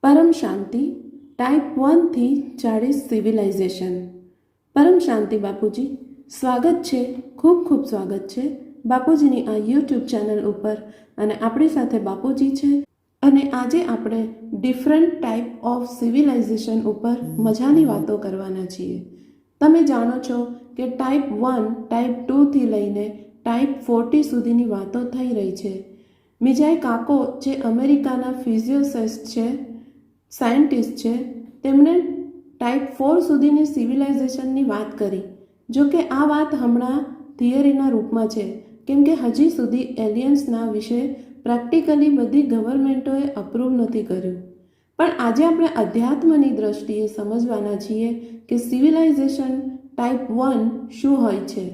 પરમ શાંતિ type 1 થી 40 civilisation. પરમ શાંતિ બાપુજી, સ્વાગત છે, ખૂબ ખૂબ સ્વાગત છે બાપુજીની આ યુટ્યુબ ચેનલ ઉપર। અને આપણી સાથે બાપુજી છે અને આજે આપણે ડિફરન્ટ ટાઈપ ઓફ સિવિલાઇઝેશન ઉપર મજાની વાતો કરવાના છીએ। તમે જાણો છો કે ટાઈપ 1 ટાઈપ 2 થી લઈને ટાઈપ 40 સુધીની વાતો થઈ રહી છે। મિજાઈ કાકો જે અમેરિકાના ફિઝિયોસિસ્ટ છે, સાયન્ટિસ્ટ છે, તેમણે ટાઈપ 4 સુધીની સિવિલાઇઝેશનની વાત કરી। જો કે આ વાત હમણાં થિયરીના રૂપમાં છે, કેમ કે હજી સુધી એલિયન્સના વિશે પ્રેક્ટિકલી બધી ગવર્મેન્ટોએ અપ્રૂવ નથી કર્યું। પણ આજે આપણે અધ્યાત્મની દ્રષ્ટિએ સમજવાના છીએ કે સિવિલાઇઝેશન ટાઈપ 1 શું હોય છે,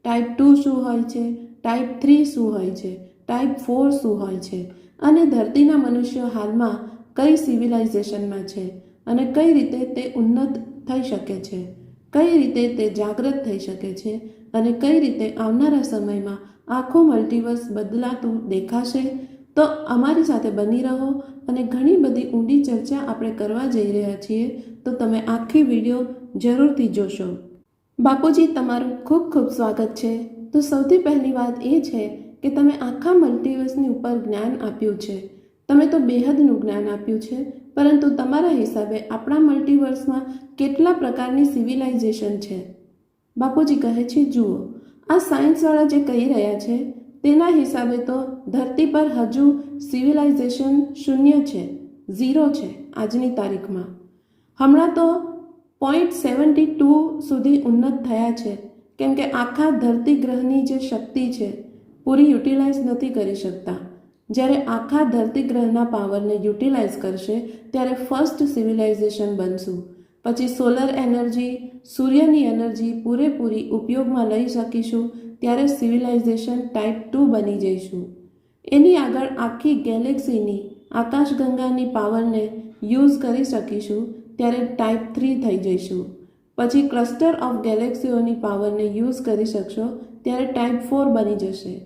ટાઈપ 2 શું હોય છે, ટાઈપ 3 શું હોય છે, ટાઈપ 4 શું હોય છે, અને ધરતીના મનુષ્યો હાલમાં કઈ સિવિલાઇઝેશનમાં છે અને કઈ રીતે તે ઉન્નત થઈ શકે છે, કઈ રીતે તે જાગૃત થઈ શકે છે અને કઈ રીતે આવનારા સમયમાં આખું મલ્ટીવર્સ બદલાતું દેખાશે। તો અમારી સાથે બની રહો અને ઘણી બધી ઊંડી ચર્ચા આપણે કરવા જઈ રહ્યા છીએ, તો તમે આખી વિડીયો જરૂરથી જોશો। બાપુજી, તમારું ખૂબ ખૂબ સ્વાગત છે। તો સૌથી પહેલી વાત એ છે કે તમે આખા મલ્ટીવર્સની ઉપર જ્ઞાન આપ્યું છે, તમે તો બેહદનું જ્ઞાન આપ્યું છે, પરંતુ તમારા હિસાબે આપણા મલ્ટીવર્સમાં કેટલા પ્રકારની સિવિલાઇઝેશન છે? બાપુજી કહે છે, જુઓ, આ સાયન્સવાળા જે કહી રહ્યા છે તેના હિસાબે તો ધરતી પર હજુ સિવિલાઇઝેશન શૂન્ય છે, 0 છે આજની તારીખમાં। હમણાં તો 0.72 સુધી ઉન્નત થયા છે, કેમ કે આખા ધરતી ગ્રહની જે શક્તિ છે પૂરી યુટિલાઇઝ નથી કરી શકતા। જ્યારે આખા ધરતી ગ્રહના પાવરને યુટિલાઇઝ કરશે ત્યારે ફર્સ્ટ સિવિલાઇઝેશન બનશું। પછી સોલર એનર્જી, સૂર્યની એનર્જી પૂરેપૂરી ઉપયોગમાં લઈ શકીશું, ત્યારે સિવિલાઇઝેશન ટાઈપ 2 બની જઈશું। એની આગળ આખી ગેલેક્સીની આકાશગંગાની પાવરને યુઝ કરી શકીશું, ત્યારે ટાઈપ 3 થઈ જઈશું। પછી ક્લસ્ટર ઓફ ગેલેક્સીઓની પાવરને યુઝ કરી શકશો ત્યારે ટાઈપ 4 બની જશે।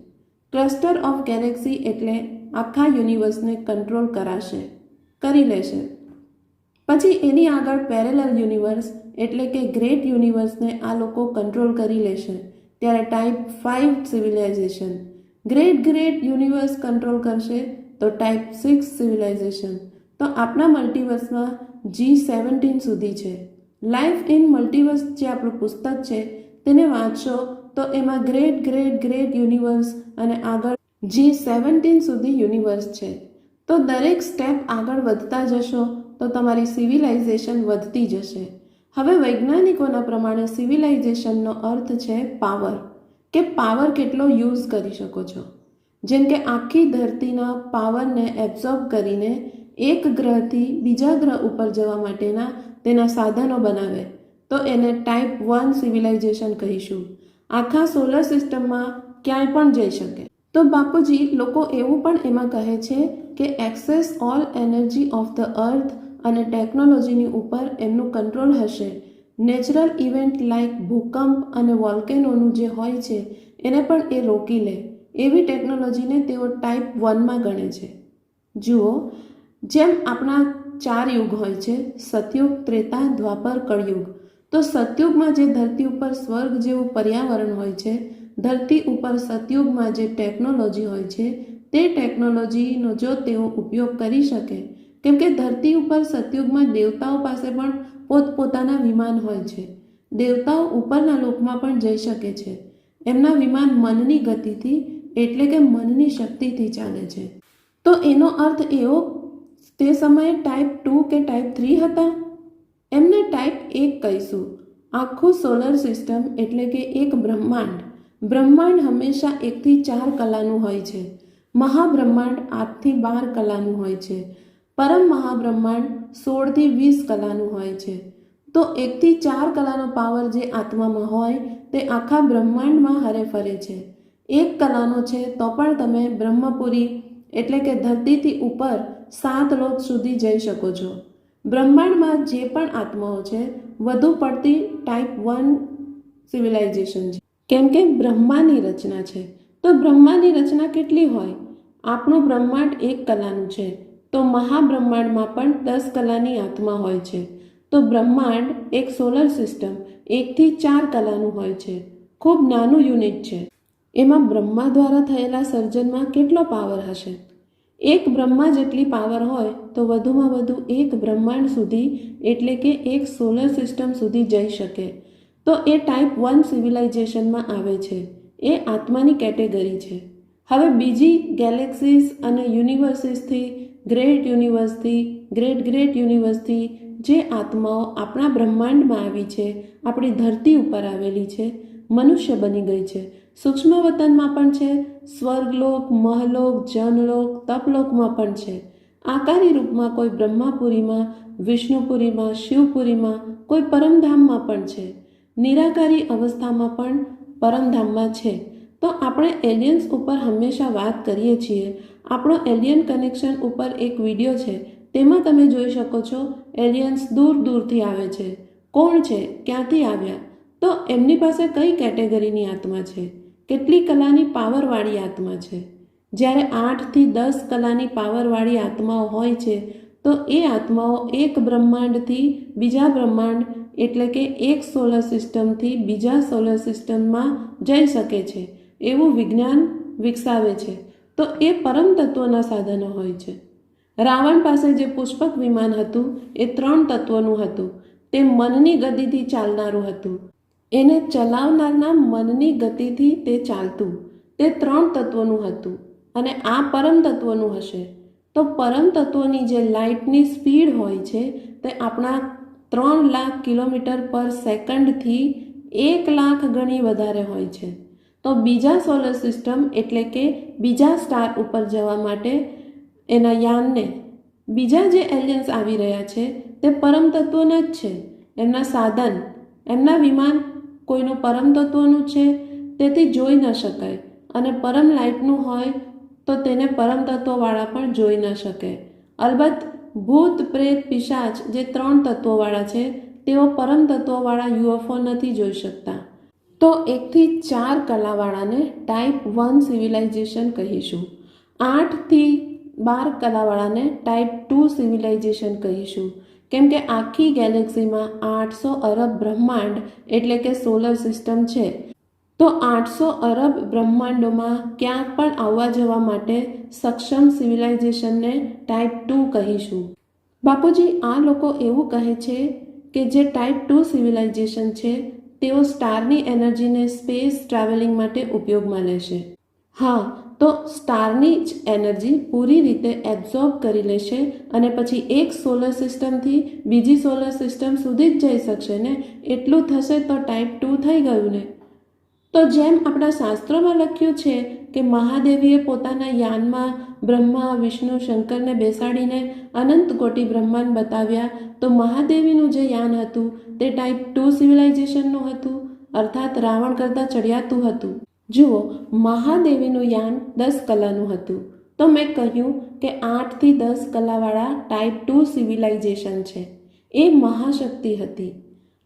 ક્લસ્ટર ઓફ ગેલેક્સી એટલે આખા યુનિવર્સને કંટ્રોલ કરી લેશે। પછી એની આગળ પેરેલલ યુનિવર્સ એટલે કે ગ્રેટ યુનિવર્સને આ લોકો કંટ્રોલ કરી લેશે, ત્યારે type 5 civilisation. Great universe control કરશે તો ટાઈપ 6 સિવિલાઇઝેશન। તો આપણા મલ્ટીવર્સમાં G17 સુધી છે। લાઈફ ઇન મલ્ટીવર્સ જે આપણું પુસ્તક છે તેને વાંચશો તો એમાં ગ્રેટ યુનિવર્સ અને આગળ G17 સુધી યુનિવર્સ છે। તો દરેક સ્ટેપ આગળ વધતા જશો તો તમારી સિવિલાઇઝેશન વધતી જશે। હવે વૈજ્ઞાનિકોના પ્રમાણે સિવિલાઇઝેશનનો અર્થ છે પાવર, કે પાવર કેટલો યુઝ કરી શકો છો। જેમ કે આખી ધરતીના પાવરને એબ્ઝોર્બ કરીને એક ગ્રહથી બીજા ગ્રહ ઉપર જવા માટેના તેના સાધનો બનાવે તો એને ટાઈપ 1 સિવિલાઇઝેશન કહીશું। આખા સોલર સિસ્ટમમાં ક્યાંય પણ જઈ શકે। તો બાપુજી, લોકો એવું પણ એમાં કહે છે કે access all energy of the earth અને ટેકનોલોજીની ઉપર એમનું કંટ્રોલ હશે। નેચરલ ઇવેન્ટ લાઇક ભૂકંપ અને વોલ્કેનોનું જે હોય છે એને પણ એ રોકી લે, એવી ટેકનોલોજીને તેઓ ટાઈપ 1માં ગણે છે। જુઓ, જેમ આપણા 4 યુગ હોય છે, સતયુગ, ત્રેતા, દ્વાપર, કળયુગ। તો સતયુગમાં જે ધરતી ઉપર સ્વર્ગ જેવું પર્યાવરણ હોય છે, ધરતી ઉપર સતયુગમાં જે ટેકનોલોજી હોય છે તે ટેકનોલોજીનો જો તેઓ ઉપયોગ કરી શકે, કેમ કે ધરતી ઉપર સતયુગમાં દેવતાઓ પાસે પણ પોતપોતાના વિમાન હોય છે, દેવતાઓ ઉપરના લોકમાં પણ જઈ શકે છે। એમના વિમાન મનની ગતિથી એટલે કે મનની શક્તિથી ચાલે છે। તો એનો અર્થ એવો તે સમયે ટાઈપ 2 કે ટાઈપ 3 હતા? એમને ટાઈપ 1 કહીશું। આખું સોલર સિસ્ટમ એટલે કે એક બ્રહ્માંડ હંમેશા 1 થી 4 કલાનું હોય છે। મહાબ્રહ્માંડ 8 થી 12 કલાનું હોય છે। પરમ મહાબ્રહ્માંડ 16 થી 20 કલાનું હોય છે। તો 1 થી 4 કલાનો પાવર જે આત્મામાં હોય તે આખા બ્રહ્માંડમાં હરે ફરે છે। 1 કલાનો છે તો પણ તમે બ્રહ્મપુરી એટલે કે ધરતીથી ઉપર 7 લોક સુધી જઈ શકો છો। બ્રહ્માંડમાં જે પણ આત્માઓ છે વધુ પડતી ટાઈપ 1 સિવિલાઇઝેશન છે, કેમ કે બ્રહ્માની રચના છે। તો બ્રહ્માની રચના કેટલી હોય? આપણું બ્રહ્માંડ 1 કલાનું છે, તો મહાબ્રહ્માંડમાં પણ 10 કલાની આત્મા હોય છે. તો બ્રહ્માંડ એક સોલર સિસ્ટમ 1 થી 4 કલાનું હોય છે. ખૂબ નાનું યુનિટ છે. એમાં બ્રહ્મા દ્વારા થયેલા સર્જનમાં કેટલો પાવર હશે? એક બ્રહ્મા જેટલી પાવર હોય તો વધુમાં વધુ એક બ્રહ્માંડ સુધી એટલે કે એક સોલર સિસ્ટમ સુધી જઈ શકે. તો એ ટાઈપ 1 સિવિલાઇઝેશનમાં આવે છે. એ આત્માની કેટેગરી છે. હવે બીજી ગેલેક્સીઝ અને યુનિવર્સિસથી, ગ્રેટ યુનિવર્સથી, ગ્રેટ ગ્રેટ યુનિવર્સથી જે આત્માઓ આપણા બ્રહ્માંડમાં આવી છે, આપણી ધરતી ઉપર આવેલી છે, મનુષ્ય બની ગઈ છે, સૂક્ષ્મ વતનમાં પણ છે, સ્વર્ગલોક, મહલોક, જનલોક, તપલોકમાં પણ છે. આકારી રૂપમાં કોઈ બ્રહ્માપુરીમાં, વિષ્ણુપુરીમાં, શિવપુરીમાં, કોઈ પરમધામમાં પણ છે. નિરાકારી અવસ્થામાં પણ પરમધામમાં છે. તો આપણે એલિયન્સ ઉપર હંમેશા વાત કરીએ છીએ. આપણો એલિયન કનેક્શન ઉપર એક વિડીયો છે, તેમાં તમે જોઈ શકો છો એલિયન્સ દૂર દૂરથી આવે છે. કોણ છે? ક્યાંથી આવ્યા? તો એમની પાસે કઈ કેટેગરીની આત્મા છે? કેટલી કલાની પાવરવાળી આત્મા છે? જ્યારે 8 થી 10 કલાની પાવરવાળી આત્માઓ હોય છે તો એ આત્માઓ એક બ્રહ્માંડથી બીજા બ્રહ્માંડ એટલે કે એક સોલર સિસ્ટમથી બીજા સોલર સિસ્ટમમાં જઈ શકે છે એવું વિજ્ઞાન વિકસાવે છે. તો એ પરમ તત્વના સાધનો હોય છે. રાવણ પાસે જે પુષ્પક વિમાન હતું એ 3 તત્વનું હતું. તે મનની ગતિથી ચાલનારું હતું. એને ચલાવનારના મનની ગતિથી તે ચાલતું. તે 3 તત્વનું હતું અને આ પરમ તત્વનું હશે. તો પરમ તત્વની જે લાઇટની સ્પીડ હોય છે તે આપણા 3 લાખ કિલોમીટર પર સેકન્ડથી 1 લાખ ગણી વધારે હોય છે. તો બીજા સોલર સિસ્ટમ એટલે કે બીજા સ્ટાર ઉપર જવા માટે એના યાનને બીજા જે એલિયન્સ આવી રહ્યા છે તે પરમ તત્વના જ છે. એમના સાધન, એમના વિમાન કોઈનું પરમ તત્વનું છે તેથી જોઈ ન શકાય અને પરમ લાઇટનું હોય તો તેને પરમ તત્વવાળા પણ જોઈ ન શકે. અલબત્ત ભૂત, પ્રેત, પિશાચ જે 3 તત્વોવાળા છે તેઓ પરમ તત્વવાળા યુએફઓ નથી જોઈ શકતા. તો 1 થી 4 કલાવાળાને ટાઈપ 1 સિવિલાઇઝેશન કહીશું. 8 થી 12 કલાવાળાને ટાઈપ 2 સિવિલાઇઝેશન કહીશું. કેમ કે આખી ગેલેક્સીમાં 800 અરબ બ્રહ્માંડ એટલે કે સોલર સિસ્ટમ છે. તો 800 અરબ બ્રહ્માંડોમાં ક્યાંક પણ આવવા જવા માટે સક્ષમ સિવિલાઇઝેશનને ટાઈપ 2 કહીશું. બાપુજી, આ લોકો એવું કહે છે કે જે ટાઈપ 2 સિવિલાઇઝેશન છે તેઓ સ્ટારની એનર્જીને સ્પેસ ટ્રાવેલિંગ માટે ઉપયોગમાં લેશે. હા, તો સ્ટારની જ એનર્જી પૂરી રીતે એબ્ઝોર્બ કરી લેશે અને પછી એક સોલર સિસ્ટમથી બીજી સોલર સિસ્ટમ સુધી જ જઈ શકશે ને. એટલું થશે તો ટાઈપ 2 થઈ ગયું ને. તો જેમ આપણા શાસ્ત્રોમાં લખ્યું છે કે મહાદેવીએ પોતાના યાનમાં બ્રહ્મા, વિષ્ણુ, શંકરને બેસાડીને અનંત કોટી બ્રહ્માંડ બતાવ્યા, તો મહાદેવીનું જે યાન હતું તે ટાઈપ 2 સિવિલાઇઝેશનનું હતું, અર્થાત રાવણ કરતાં ચડિયાતું હતું. જુઓ, મહાદેવીનું યાન 10 કલાનું હતું. તો મેં કહ્યું કે 8 થી 10 કલાવાળા ટાઈપ 2 સિવિલાઇઝેશન છે. એ મહાશક્તિ હતી.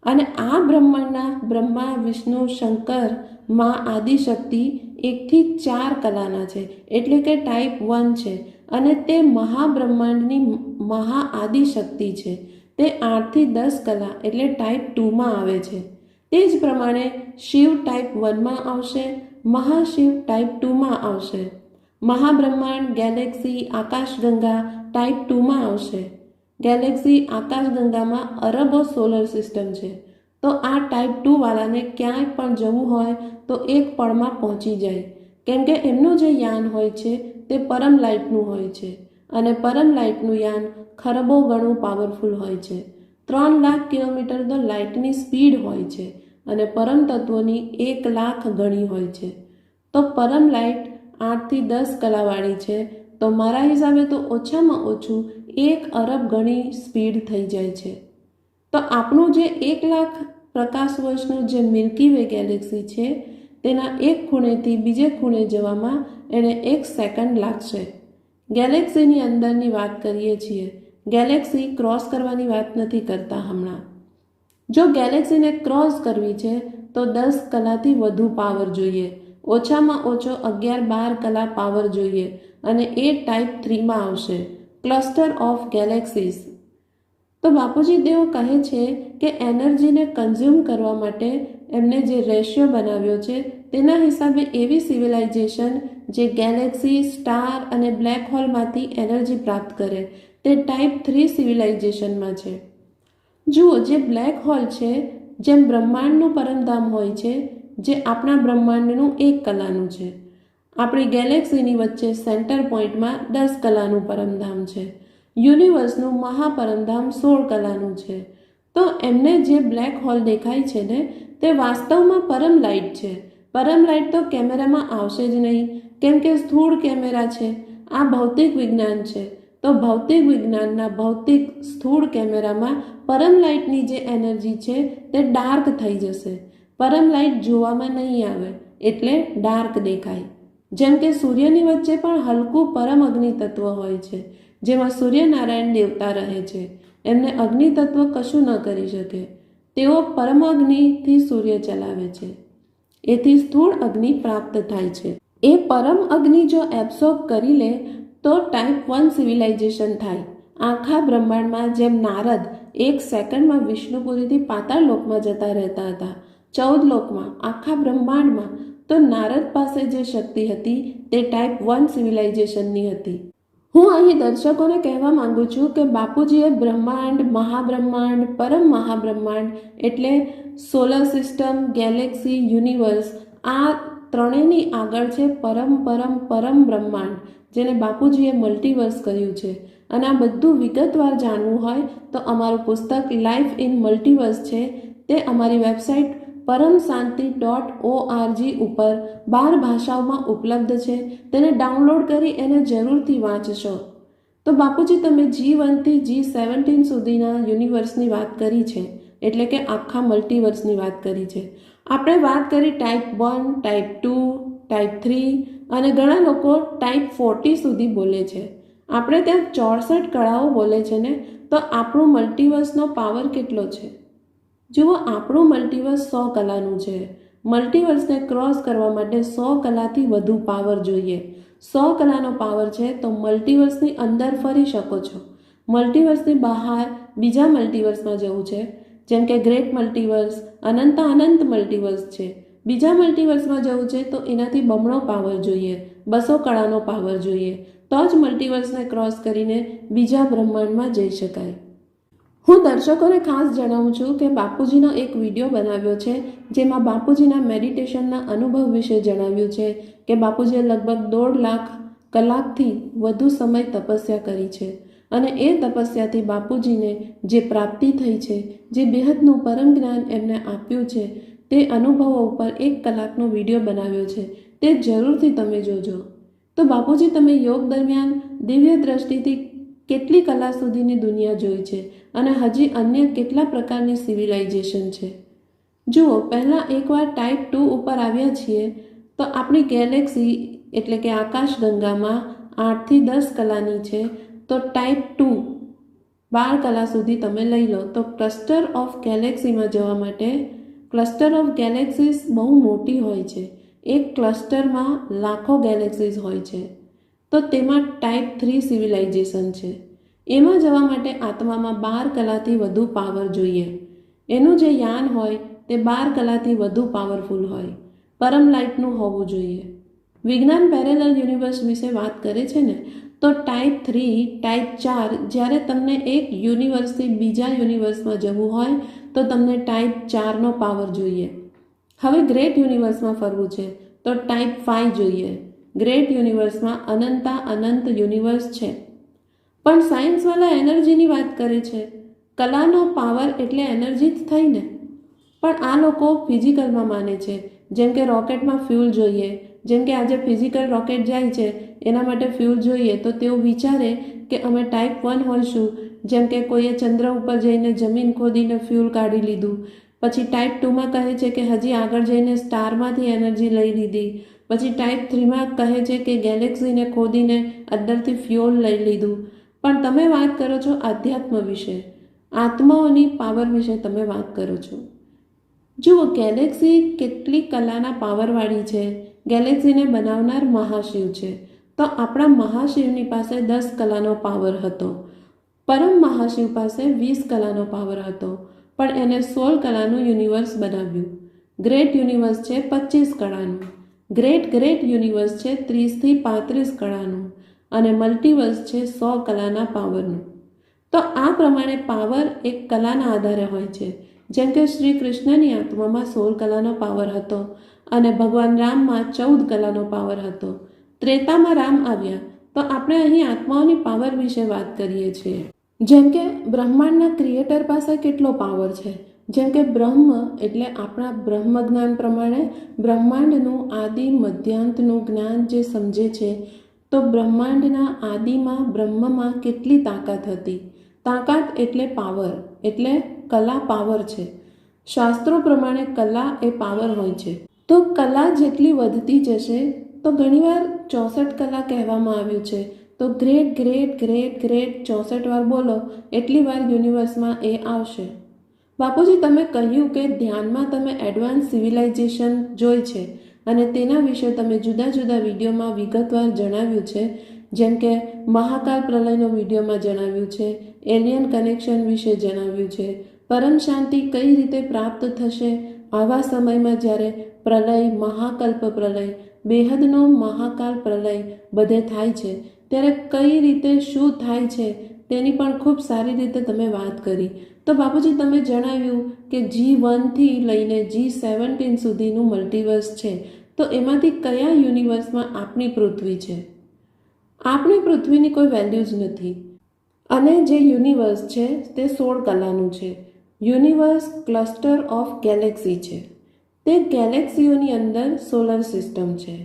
અને આ બ્રહ્માંડના બ્રહ્મા, વિષ્ણુ, શંકર, મા આદિશક્તિ 1 થી 4 કલાના છે એટલે કે ટાઈપ 1 છે. અને તે મહાબ્રહ્માંડની મહા આદિશક્તિ છે. તે 8 થી 10 કલા એટલે ટાઈપ 2માં આવે છે. તે જ પ્રમાણે શિવ ટાઈપ 1માં આવશે, મહાશિવ ટાઈપ 2માં આવશે. મહાબ્રહ્માંડ, ગેલેક્સી, આકાશગંગા ટાઈપ 2માં આવશે. ગેલેક્સી, આકાશગંગામાં અરબો સોલર સિસ્ટમ છે. તો આ ટાઈપ 2 વાળાને ક્યાંય પણ જવું હોય તો એક પળમાં પહોંચી જાય. કેમ કે એમનું જે યાન હોય છે તે પરમ લાઇટનું હોય છે અને પરમ લાઇટનું યાન ખરબો ગણું પાવરફુલ હોય છે. 3 લાખ કિલોમીટર તો લાઇટની સ્પીડ હોય છે અને પરમ તત્વોની 1 લાખ ગણી હોય છે. તો પરમ લાઇટ 8 થી 10 કલાવાળી છે. તો મારા હિસાબે તો ઓછામાં ઓછું 1 અરબ ગણી સ્પીડ થઈ જાય છે. તો આપણું જે 1 લાખ પ્રકાશ વર્ષનું જે મિલ્કી વે ગેલેક્સી છે તેના એક ખૂણેથી બીજે ખૂણે જવામાં એને 1 સેકન્ડ લાગશે. ગેલેક્સીની અંદરની વાત કરીએ છીએ. ગેલેક્સી ક્રોસ કરવાની વાત નથી કરતા હમણાં. જો ગેલેક્સીને ક્રોસ કરવી છે તો 10 કલાથી વધુ પાવર જોઈએ. ઓછામાં ઓછો 11-12 કલા પાવર જોઈએ અને એ ટાઈપ 3માં આવશે. Cluster of galaxies. તો બાપુજી તેઓ કહે છે કે એનર્જીને કન્ઝ્યુમ કરવા માટે એમને જે રેશિયો બનાવ્યો છે તેના હિસાબે એવી સિવિલાઇઝેશન જે ગેલેક્સી, સ્ટાર અને બ્લેક હોલમાંથી એનર્જી પ્રાપ્ત કરે તે ટાઈપ 3 સિવિલાઇઝેશનમાં છે. જુઓ, જે બ્લેક હોલ છે, જેમ બ્રહ્માંડનું પરમધામ હોય છે, જે આપણા બ્રહ્માંડનું 1 કલાનું છે. આપણી ગેલેક્સીની વચ્ચે સેન્ટર પોઈન્ટમાં 10 કલાનું પરમધામ છે. યુનિવર્સનું મહાપરમધામ 16 કલાનું છે. તો એમને જે બ્લેક હોલ દેખાય છે ને તે વાસ્તવમાં પરમ લાઇટ છે. પરમ લાઇટ તો કેમેરામાં આવશે જ નહીં, કેમ કે સ્થૂળ કેમેરા છે. આ ભૌતિક વિજ્ઞાન છે. તો ભૌતિક વિજ્ઞાનના ભૌતિક સ્થૂળ કેમેરામાં પરમ લાઇટની જે એનર્જી છે તે ડાર્ક થઈ જશે. પરમ લાઇટ જોવામાં નહીં આવે, એટલે ડાર્ક દેખાય. જેમ કે સૂર્યની વચ્ચે પણ હલકું પરમ અગ્નિ તત્વ હોય છે, જેમાં સૂર્યનારાયણ દેવતા રહે છે. એમને અગ્નિ તત્વ કશું ન કરી શકે. તેઓ પરમ અગ્નિથી સૂર્ય ચલાવે છે. એથી સ્થૂળ અગ્નિ પ્રાપ્ત થાય છે. એ પરમ અગ્નિ જો એબ્સોર્બ કરી લે તો ટાઈપ 1 સિવિલાઇઝેશન થાય. આખા બ્રહ્માંડમાં જેમ નારદ 1 સેકન્ડમાં વિષ્ણુપુરીથી પાતાળ લોકમાં જતા રહેતા હતા, 14 લોકમાં, આખા બ્રહ્માંડમાં, તો નારદ પાસે જે શક્તિ હતી તે ટાઈપ 1 સિવિલાઇઝેશનની હતી. હું અહીં દર્શકોને કહેવા માંગુ છું કે બાપુજીએ બ્રહ્માંડ, મહાબ્રહ્માંડ, પરમ મહાબ્રહ્માંડ એટલે સોલર સિસ્ટમ, ગેલેક્સી, યુનિવર્સ, આ ત્રણેયની આગળ છે પરમ પરમ પરમ બ્રહ્માંડ, જેને બાપુજીએ મલ્ટીવર્સ કર્યું છે. અને આ બધું વિગતવાર જાણવું હોય તો અમારું પુસ્તક લાઈફ ઇન મલ્ટીવર્સ છે, તે અમારી વેબસાઇટ paramshanti.org ઉપર 12 ભાષાઓમાં ઉપલબ્ધ છે. તેને ડાઉનલોડ કરી એને જરૂરથી વાંચશો. તો બાપુજી, તમે G1 થી G17 સુધીના યુનિવર્સની વાત કરી છે, એટલે કે આખા મલ્ટીવર્સની વાત કરી છે. આપણે વાત કરી ટાઈપ 1, ટાઈપ 2, ટાઈપ 3 અને ઘણા લોકો ટાઈપ 40 સુધી બોલે છે. આપણે ત્યાં 64 કળાઓ બોલે છે ને, તો આપણું મલ્ટીવર્સનો પાવર કેટલો છે? જુઓ, આપણું મલ્ટીવર્સ 100 કલાનું છે. મલ્ટીવર્સને ક્રોસ કરવા માટે 100 કલાથી વધુ પાવર જોઈએ. 100 કલાનો પાવર છે તો મલ્ટીવર્સની અંદર ફરી શકો છો. મલ્ટીવર્સની બહાર બીજા મલ્ટીવર્સમાં જવું છે, જેમ કે ગ્રેટ મલ્ટીવર્સ, અનંત મલ્ટીવર્સ છે. બીજા મલ્ટીવર્સમાં જવું છે તો એનાથી બમણો પાવર જોઈએ, 200 કળાનો પાવર જોઈએ. તો જ મલ્ટીવર્સને ક્રોસ કરીને બીજા બ્રહ્માંડમાં જઈ શકાય. હું દર્શકોને ખાસ જણાવું છું કે બાપુજીનો એક વિડીયો બનાવ્યો છે, જેમાં બાપુજીના મેડિટેશનના અનુભવ વિશે જણાવ્યું છે કે બાપુજીએ લગભગ 1.5 લાખ કલાકથી વધુ સમય તપસ્યા કરી છે. અને એ તપસ્યાથી બાપુજીને જે પ્રાપ્તિ થઈ છે, જે બેહદનું પરમ જ્ઞાન એમને આપ્યું છે, તે અનુભવો ઉપર 1 કલાકનો વિડીયો બનાવ્યો છે. તે જરૂરથી તમે જોજો. તો બાપુજી, તમે યોગ દરમિયાન દિવ્ય દ્રષ્ટિથી કેટલી કલા સુધીની દુનિયા જોઈ છે અને હજી અન્ય કેટલા પ્રકારની સિવિલાઇઝેશન છે? જુઓ, પહેલાં એકવાર ટાઈપ 2 ઉપર આવ્યા છીએ તો આપણી ગેલેક્સી એટલે કે આકાશગંગામાં 8 થી 10 કલાની છે. તો ટાઈપ 2 12 કલા સુધી તમે લઈ લો. તો ક્લસ્ટર ઓફ ગેલેક્સીમાં જવા માટે ક્લસ્ટર ઓફ ગેલેક્સીઝ બહુ મોટી હોય છે. એક ક્લસ્ટરમાં લાખો ગેલેક્સીઝ હોય છે. તો તેમાં ટાઈપ 3 સિવિલાઇઝેશન છે. એમાં જવા માટે આત્મામાં 12 કલાથી વધુ પાવર જોઈએ. એનું જે યાન હોય તે 12 કલાથી વધુ પાવરફુલ હોય, પરમ લાઇટનું હોવું જોઈએ. વિજ્ઞાન પેરેલલ યુનિવર્સ વિશે વાત કરે છે ને, તો ટાઈપ 3, ટાઈપ 4, જ્યારે તમને એક યુનિવર્સથી બીજા યુનિવર્સમાં જવું હોય તો તમને ટાઈપ 4નો પાવર જોઈએ. હવે ગ્રેટ યુનિવર્સમાં ફરવું છે તો ટાઈપ 5 જોઈએ. ગ્રેટ યુનિવર્સમાં અનંત યુનિવર્સ છે. પણ સાયન્સવાળા એનર્જીની વાત કરે છે. કલાનો પાવર એટલે એનર્જી જ થઈ ને. પણ આ લોકો ફિઝિકલમાં માને છે, જેમ કે રોકેટમાં ફ્યુલ જોઈએ. જેમ કે આજે ફિઝિકલ રોકેટ જાય છે, એના માટે ફ્યુલ જોઈએ. તો તેઓ વિચારે કે અમે ટાઈપ 1 હોઈશું. જેમ કે કોઈએ ચંદ્ર ઉપર જઈને જમીન ખોદીને ફ્યુલ કાઢી લીધું. પછી ટાઈપ 2માં કહે છે કે હજી આગળ જઈને સ્ટારમાંથી એનર્જી લઈ લીધી. પછી ટાઈપ 3માં કહે છે કે ગેલેક્સીને ખોદીને અંદરથી ફ્યુલ લઈ લીધું. પણ તમે વાત કરો છો આધ્યાત્મ વિશે, આત્માઓની પાવર વિશે તમે વાત કરો છો. જુઓ, ગેલેક્સી કેટલી કલાના પાવરવાળી છે. ગેલેક્સીને બનાવનાર મહાશિવ છે. તો આપણા મહાશિવની પાસે 10 કલાનો પાવર હતો. પરમ મહાશિવ પાસે 20 કલાનો પાવર હતો, પણ એને 16 કલાનું યુનિવર્સ બનાવ્યું. ગ્રેટ યુનિવર્સ છે 25 કળાનું, ગ્રેટ ગ્રેટ યુનિવર્સ છે 30 થી 35 કળાનું, અને મલ્ટીવર્સ છે 100 કલાના પાવરનું. તો આ પ્રમાણે પાવર એક કલાના આધારે હોય છે. જેમ કે શ્રી કૃષ્ણની આત્મામાં 16 કલાનો પાવર હતો અને ભગવાન રામમાં 14 કલાનો પાવર હતો. ત્રેતામાં રામ આવ્યા, તો આપણે અહીં આત્માઓની પાવર વિશે વાત કરીએ છીએ. જેમ કે બ્રહ્માંડના ક્રિએટર પાસે કેટલો પાવર છે. જેમ કે બ્રહ્મ એટલે આપણા બ્રહ્મ જ્ઞાન પ્રમાણે બ્રહ્માંડનું આદિ મધ્યાંતનું જ્ઞાન જે સમજે છે, તો બ્રહ્માંડના આદિમાં બ્રહ્મમાં કેટલી તાકાત હતી. તાકાત એટલે પાવર, એટલે કલા પાવર છે. શાસ્ત્રો પ્રમાણે કલા એ પાવર હોય છે. તો કલા જેટલી વધતી જશે, તો ઘણીવાર 64 કલા કહેવામાં આવ્યું છે. તો ગ્રેટ ગ્રેટ ગ્રેટ ગ્રેટ 64 વાર બોલો એટલી વાર યુનિવર્સમાં એ આવશે. બાપુજી, તમે કહ્યું કે ધ્યાનમાં તમે એડવાન્સ સિવિલાઇઝેશન જોઈ છે અને તેના વિશે તમે જુદા જુદા વિડીયોમાં વિગતવાર જણાવ્યું છે. જેમ કે મહાકાલ પ્રલયનો વિડીયોમાં જણાવ્યું છે, એલિયન કનેક્શન વિશે જણાવ્યું છે, પરમ શાંતિ કઈ રીતે પ્રાપ્ત થશે આવા સમયમાં જ્યારે પ્રલય, મહાકલ્પ પ્રલય, બેહદનો મહાકાલ પ્રલય બધે થાય છે, ત્યારે કઈ રીતે શું થાય છે તેની પણ ખૂબ સારી રીતે તમે વાત કરી. તો બાપુજી, તમે જણાવ્યું કે G1 થી લઈને G17 સુધીનું મલ્ટીવર્સ છે. તો એમાંથી કયા યુનિવર્સમાં આપણી પૃથ્વી છે? આપણી પૃથ્વીની કોઈ વેલ્યુ જ નથી. અને જે યુનિવર્સ છે તે 16 કલાનું છે. યુનિવર્સ ક્લસ્ટર ઓફ ગેલેક્સી છે. તે ગેલેક્સીઓની અંદર સોલર સિસ્ટમ છે.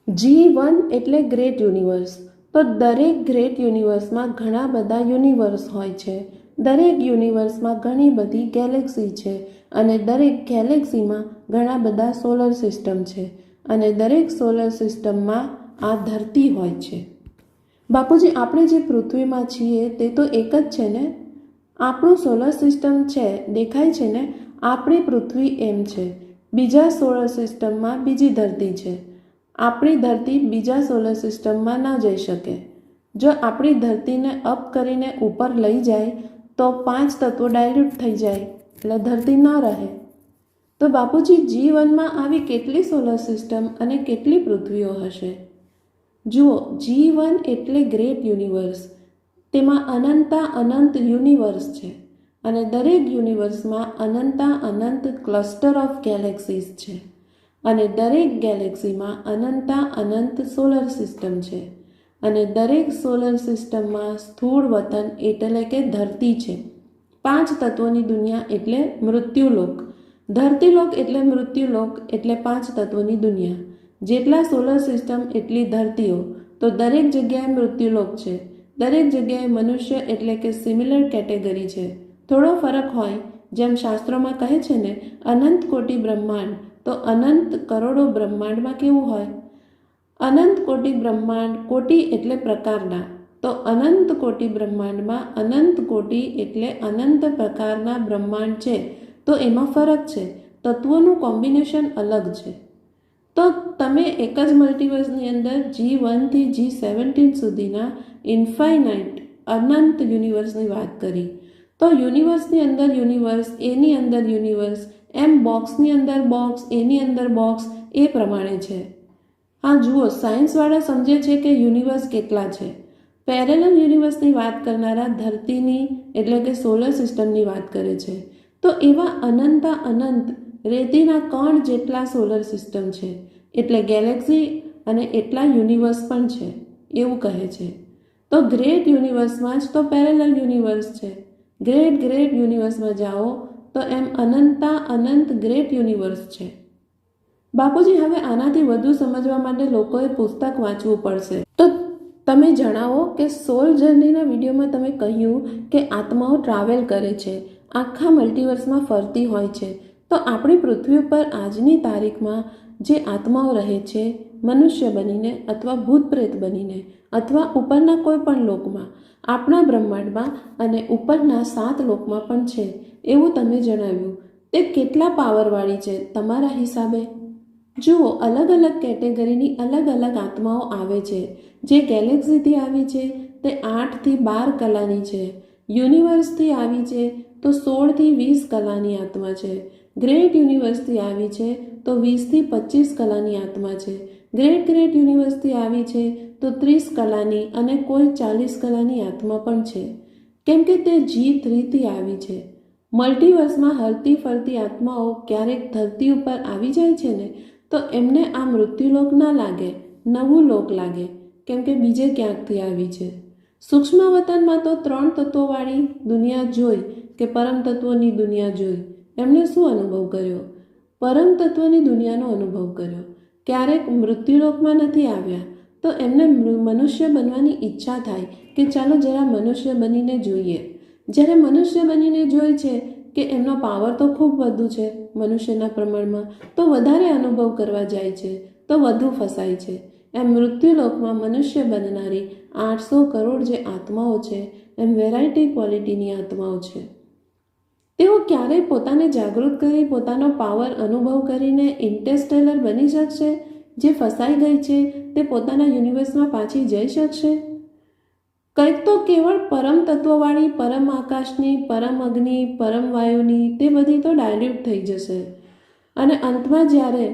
G1 એટલે ગ્રેટ યુનિવર્સ. તો દરેક ગ્રેટ યુનિવર્સમાં ઘણા બધા યુનિવર્સ હોય છે. દરેક યુનિવર્સમાં ઘણી બધી ગેલેક્સી છે અને દરેક ગેલેક્સીમાં ઘણા બધા સોલર સિસ્ટમ છે અને દરેક સોલર સિસ્ટમમાં આ ધરતી હોય છે. બાપુજી, આપણે જે પૃથ્વીમાં છીએ તે તો એક જ છે ને? આપણું સોલર સિસ્ટમ છે, દેખાય છે ને? આપણી પૃથ્વી એમ છે. બીજા સોલર સિસ્ટમમાં બીજી ધરતી છે. આપણી ધરતી બીજા સોલર સિસ્ટમમાં ના જઈ શકે. જો આપણી ધરતીને અપ કરીને ઉપર લઈ જાય તો 5 તત્વો ડાયલ્યુટ થઈ જાય, એટલે ધરતી ન રહે. તો બાપુજી, G1માં આવી કેટલી સોલર સિસ્ટમ અને કેટલી પૃથ્વીઓ હશે? જુઓ, G1 એટલે ગ્રેટ યુનિવર્સ. તેમાં અનંતા અનંત યુનિવર્સ છે અને દરેક યુનિવર્સમાં અનંતા અનંત ક્લસ્ટર ઓફ ગેલેક્સીસ છે અને દરેક ગેલેક્સીમાં અનંતા અનંત સોલર સિસ્ટમ છે અને દરેક સોલર સિસ્ટમમાં સ્થૂળ વતન એટલે કે ધરતી છે. 5 તત્વોની દુનિયા એટલે મૃત્યુલોક. ધરતીલોક એટલે મૃત્યુલોક એટલે 5 તત્વોની દુનિયા. જેટલા સોલર સિસ્ટમ એટલી ધરતીઓ. તો દરેક જગ્યાએ મૃત્યુલોક છે. દરેક જગ્યાએ મનુષ્ય એટલે કે સિમિલર કેટેગરી છે. થોડો ફરક હોય. જેમ શાસ્ત્રોમાં કહે છે ને, અનંત કોટી બ્રહ્માંડ, તો અનંત કરોડો બ્રહ્માંડમાં કેવું હોય? અનંત કોટી બ્રહ્માંડ, કોટી એટલે પ્રકારના. તો અનંત કોટી બ્રહ્માંડમાં અનંત કોટી એટલે અનંત પ્રકારના બ્રહ્માંડ છે. તો એમાં ફરક છે. તત્વોનું કોમ્બિનેશન અલગ છે. તો તમે એક જ મલ્ટીવર્સની અંદર G1 થી G17 સુધીના ઇન્ફાઇનાઇટ અનંત યુનિવર્સની વાત કરી. તો યુનિવર્સની અંદર યુનિવર્સ, એની અંદર યુનિવર્સ, એમ બોક્સની અંદર બોક્સ, એની અંદર બોક્સ, એ પ્રમાણે છે. હા જુઓ, સાયન્સવાળા સમજે છે કે યુનિવર્સ કેટલા છે. પેરેલલ યુનિવર્સની વાત કરનારા ધરતીની એટલે કે સોલર સિસ્ટમની વાત કરે છે. તો એવા અનંતા અનંત રેતીના કણ જેટલા સોલર સિસ્ટમ છે, એટલે ગેલેક્સી અને એટલા યુનિવર્સ પણ છે એવું કહે છે. તો ગ્રેટ યુનિવર્સમાં જ તો પેરેલલ યુનિવર્સ છે. ગ્રેટ ગ્રેટ યુનિવર્સમાં જાઓ તો એમ અનંતા અનંત ગ્રેટ યુનિવર્સ છે. બાપુજી, હવે આનાથી વધુ સમજવા માટે લોકોએ પુસ્તક વાંચવું પડશે. તો તમે જણાવો કે સોલ જર્નીના વિડીયોમાં તમે કહ્યું કે આત્માઓ ટ્રાવેલ કરે છે, આખા મલ્ટીવર્સમાં ફરતી હોય છે. તો આપણી પૃથ્વી ઉપર આજની તારીખમાં જે આત્માઓ રહે છે, મનુષ્ય બનીને અથવા ભૂત પ્રેત બનીને અથવા ઉપરના કોઈ પણ લોકમાં, આપણા બ્રહ્માંડમાં અને ઉપરના 7 લોકમાં પણ છે એવું તમે જણાવ્યું. તે કેટલા પાવરવાળી છે તમારા હિસાબે? જુઓ, અલગ અલગ કેટેગરીની અલગ અલગ આત્માઓ આવે છે. જે ગેલેક્સીથી આવી છે તે 8 થી 12 કલાની છે. યુનિવર્સથી આવી છે તો 16 થી 20 કલાની આત્મા છે. ગ્રેટ યુનિવર્સથી આવી છે તો 20 થી 25 કલાની આત્મા છે. ગ્રેટ ગ્રેટ યુનિવર્સથી આવી છે તો 30 કલાની અને કોઈ 40 કલાની આત્મા પણ છે, કેમ કે તે G3થી આવી છે. મલ્ટીવર્સમાં હરતી ફરતી આત્માઓ ક્યારેક ધરતી ઉપર આવી જાય છે ને તો એમને આ મૃત્યુલોક ના લાગે, નવું લોક લાગે, કેમ કે બીજે ક્યાંકથી આવી છે. સૂક્ષ્મ વતનમાં તો 3 તત્વોવાળી દુનિયા જોઈ કે પરમ તત્વોની દુનિયા જોઈ. એમણે શું અનુભવ કર્યો? પરમ તત્વની દુનિયાનો અનુભવ કર્યો. ક્યારેક મૃત્યુલોકમાં નથી આવ્યા તો એમને મનુષ્ય બનવાની ઈચ્છા થાય કે ચાલો જરા મનુષ્ય બનીને જોઈએ. જ્યારે મનુષ્ય બનીને જોઈ છે કે એમનો પાવર તો ખૂબ વધુ છે મનુષ્યના પ્રમાણમાં, તો વધારે અનુભવ કરવા જાય છે તો વધુ ફસાય છે. એમ મૃત્યુલોકમાં મનુષ્ય બનનારી 800 કરોડ જે આત્માઓ છે એમ વેરાયટી ક્વોલિટીની આત્માઓ છે. તેઓ ક્યારેય પોતાને જાગૃત કરી પોતાનો પાવર અનુભવ કરીને ઇન્ટરસ્ટેલર બની શકશે? જે ફસાઈ ગઈ છે તે પોતાના યુનિવર્સમાં પાછી જઈ શકશે? કંઈક તો કેવળ પરમ તત્વવાળી પરમ આકાશની, પરમ અગ્નિ, પરમ વાયુની તે બધી તો ડાયલ્યુટ થઈ જશે અને અંતમાં જ્યારે